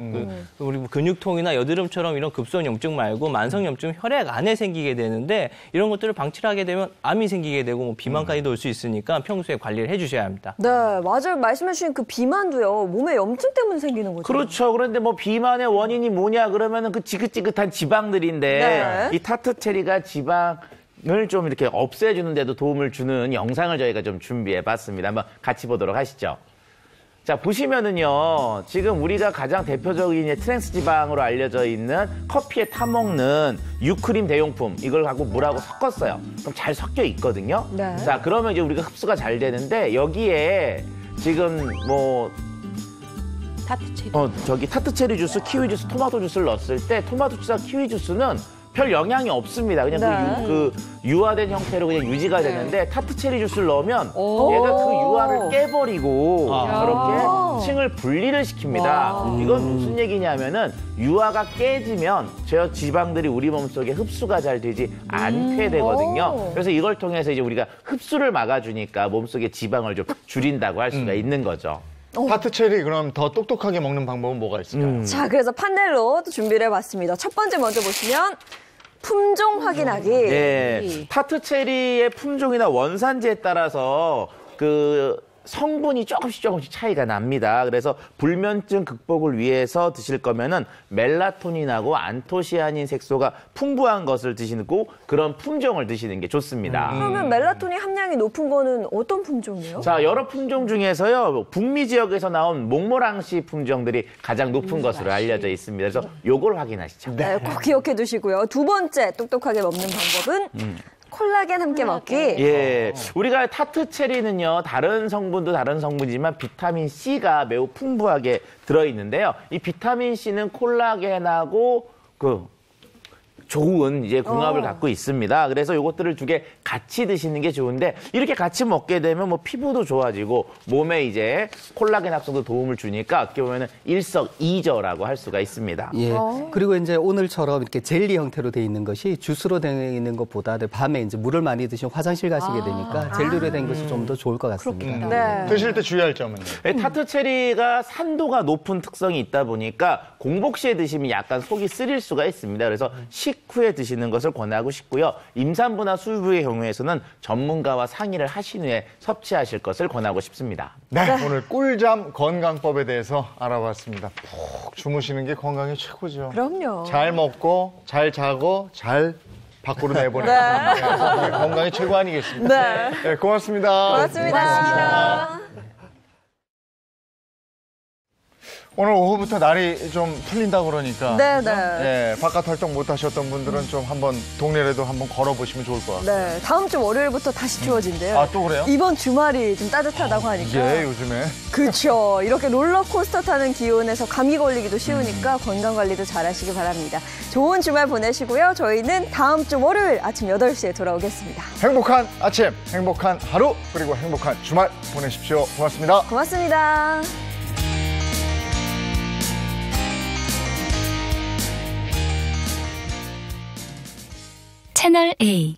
우리 근육통이나 여드름처럼 이런 급성염증 말고 만성염증 혈액 안에 생기게 되는데 이런 것들을 방치를 하게 되면 암이 생기게 되고 뭐 비만까지도 올 수 있으니까 평소에 관리를 해주셔야 합니다. 네, 맞아요. 말씀해주신 그 비만도요. 몸에 염증 때문에 생기는 거죠. 그렇죠. 그런데 뭐 비만의 원인이 뭐냐 그러면은 그 지긋지긋한 지방들인데 네. 이 타트체리가 지방을 좀 이렇게 없애주는 데도 도움을 주는 영상을 저희가 좀 준비해봤습니다. 한번 같이 보도록 하시죠. 자, 보시면은요, 지금 우리가 가장 대표적인 트랜스 지방으로 알려져 있는 커피에 타먹는 유크림 대용품, 이걸 갖고 물하고 섞었어요. 그럼 잘 섞여 있거든요. 네. 자, 그러면 이제 우리가 흡수가 잘 되는데, 여기에 지금 뭐, 타트체리. 타트체리 주스, 키위 주스, 토마토 주스를 넣었을 때, 토마토 주스와 키위 주스는 별 영향이 없습니다. 그냥 네. 그 유화된 형태로 그냥 유지가 되는데 타트체리 주스를 넣으면 얘가 그 유화를 깨버리고 저렇게 층을 분리를 시킵니다. 이건 무슨 얘기냐면은 유화가 깨지면 저 지방들이 우리 몸속에 흡수가 잘 되지 않게 되거든요. 그래서 이걸 통해서 이제 우리가 흡수를 막아주니까 몸속에 지방을 좀 줄인다고 할 수가 있는 거죠. 타트체리 그럼 더 똑똑하게 먹는 방법은 뭐가 있을까요? 자, 그래서 판넬로 또 준비를 해봤습니다. 첫 번째 먼저 보시면 품종 확인하기. 네, 타트체리의 품종이나 원산지에 따라서 그 성분이 조금씩 차이가 납니다. 그래서 불면증 극복을 위해서 드실 거면은 멜라토닌하고 안토시아닌 색소가 풍부한 것을 드시고 그런 품종을 드시는 게 좋습니다. 그러면 멜라토닌 함량이 높은 거는 어떤 품종이에요? 자, 여러 품종 중에서요, 북미 지역에서 나온 몽모랑씨 품종들이 가장 높은 것으로 알려져 있습니다. 그래서 요걸 확인하시죠. 네, 꼭 기억해 두시고요. 두 번째 똑똑하게 먹는 방법은 콜라겐 함께 먹기. 예, 우리가 타트체리는요, 다른 성분이지만 비타민 C가 매우 풍부하게 들어있는데요. 이 비타민 C는 콜라겐하고 좋은 이제 궁합을 갖고 있습니다. 그래서 요것들을 두 개 같이 드시는 게 좋은데 이렇게 같이 먹게 되면 뭐 피부도 좋아지고 몸에 이제 콜라겐 합성도 도움을 주니까 어떻게 보면은 일석이조라고 할 수가 있습니다. 예. 그리고 이제 오늘처럼 이렇게 젤리 형태로 돼 있는 것이 주스로 되어 있는 것보다 밤에 이제 물을 많이 드시면 화장실 가시게 되니까 젤리로 된 것이 좀 더 좋을 것 같습니다. 네. 드실 때 주의할 점은요? 타트체리가 산도가 높은 특성이 있다 보니까 공복 시에 드시면 약간 속이 쓰릴 수가 있습니다. 그래서 식후에 드시는 것을 권하고 싶고요. 임산부나 수유부의 경우에서는 전문가와 상의를 하신 후에 섭취하실 것을 권하고 싶습니다. 네, 오늘 꿀잠 건강법에 대해서 알아봤습니다. 푹 주무시는 게 건강에 최고죠. 그럼요. 잘 먹고, 잘 자고, 잘 밖으로 내보내고 네, 건강이 최고 아니겠습니까? 네. 네, 고맙습니다. 고맙습니다. 오늘 오후부터 날이 좀 풀린다 그러니까 네, 그죠? 네. 예, 바깥 활동 못 하셨던 분들은 좀 한번 동네라도 한번 걸어보시면 좋을 것 같아요. 네, 다음 주 월요일부터 다시 추워진대요. 아, 또 그래요? 이번 주말이 좀 따뜻하다고 하니까. 예, 요즘에. 그렇죠. 이렇게 롤러코스터 타는 기온에서 감기 걸리기도 쉬우니까 건강관리도 잘하시기 바랍니다. 좋은 주말 보내시고요. 저희는 다음 주 월요일 아침 8시에 돌아오겠습니다. 행복한 아침, 행복한 하루, 그리고 행복한 주말 보내십시오. 고맙습니다. 고맙습니다. 채널 A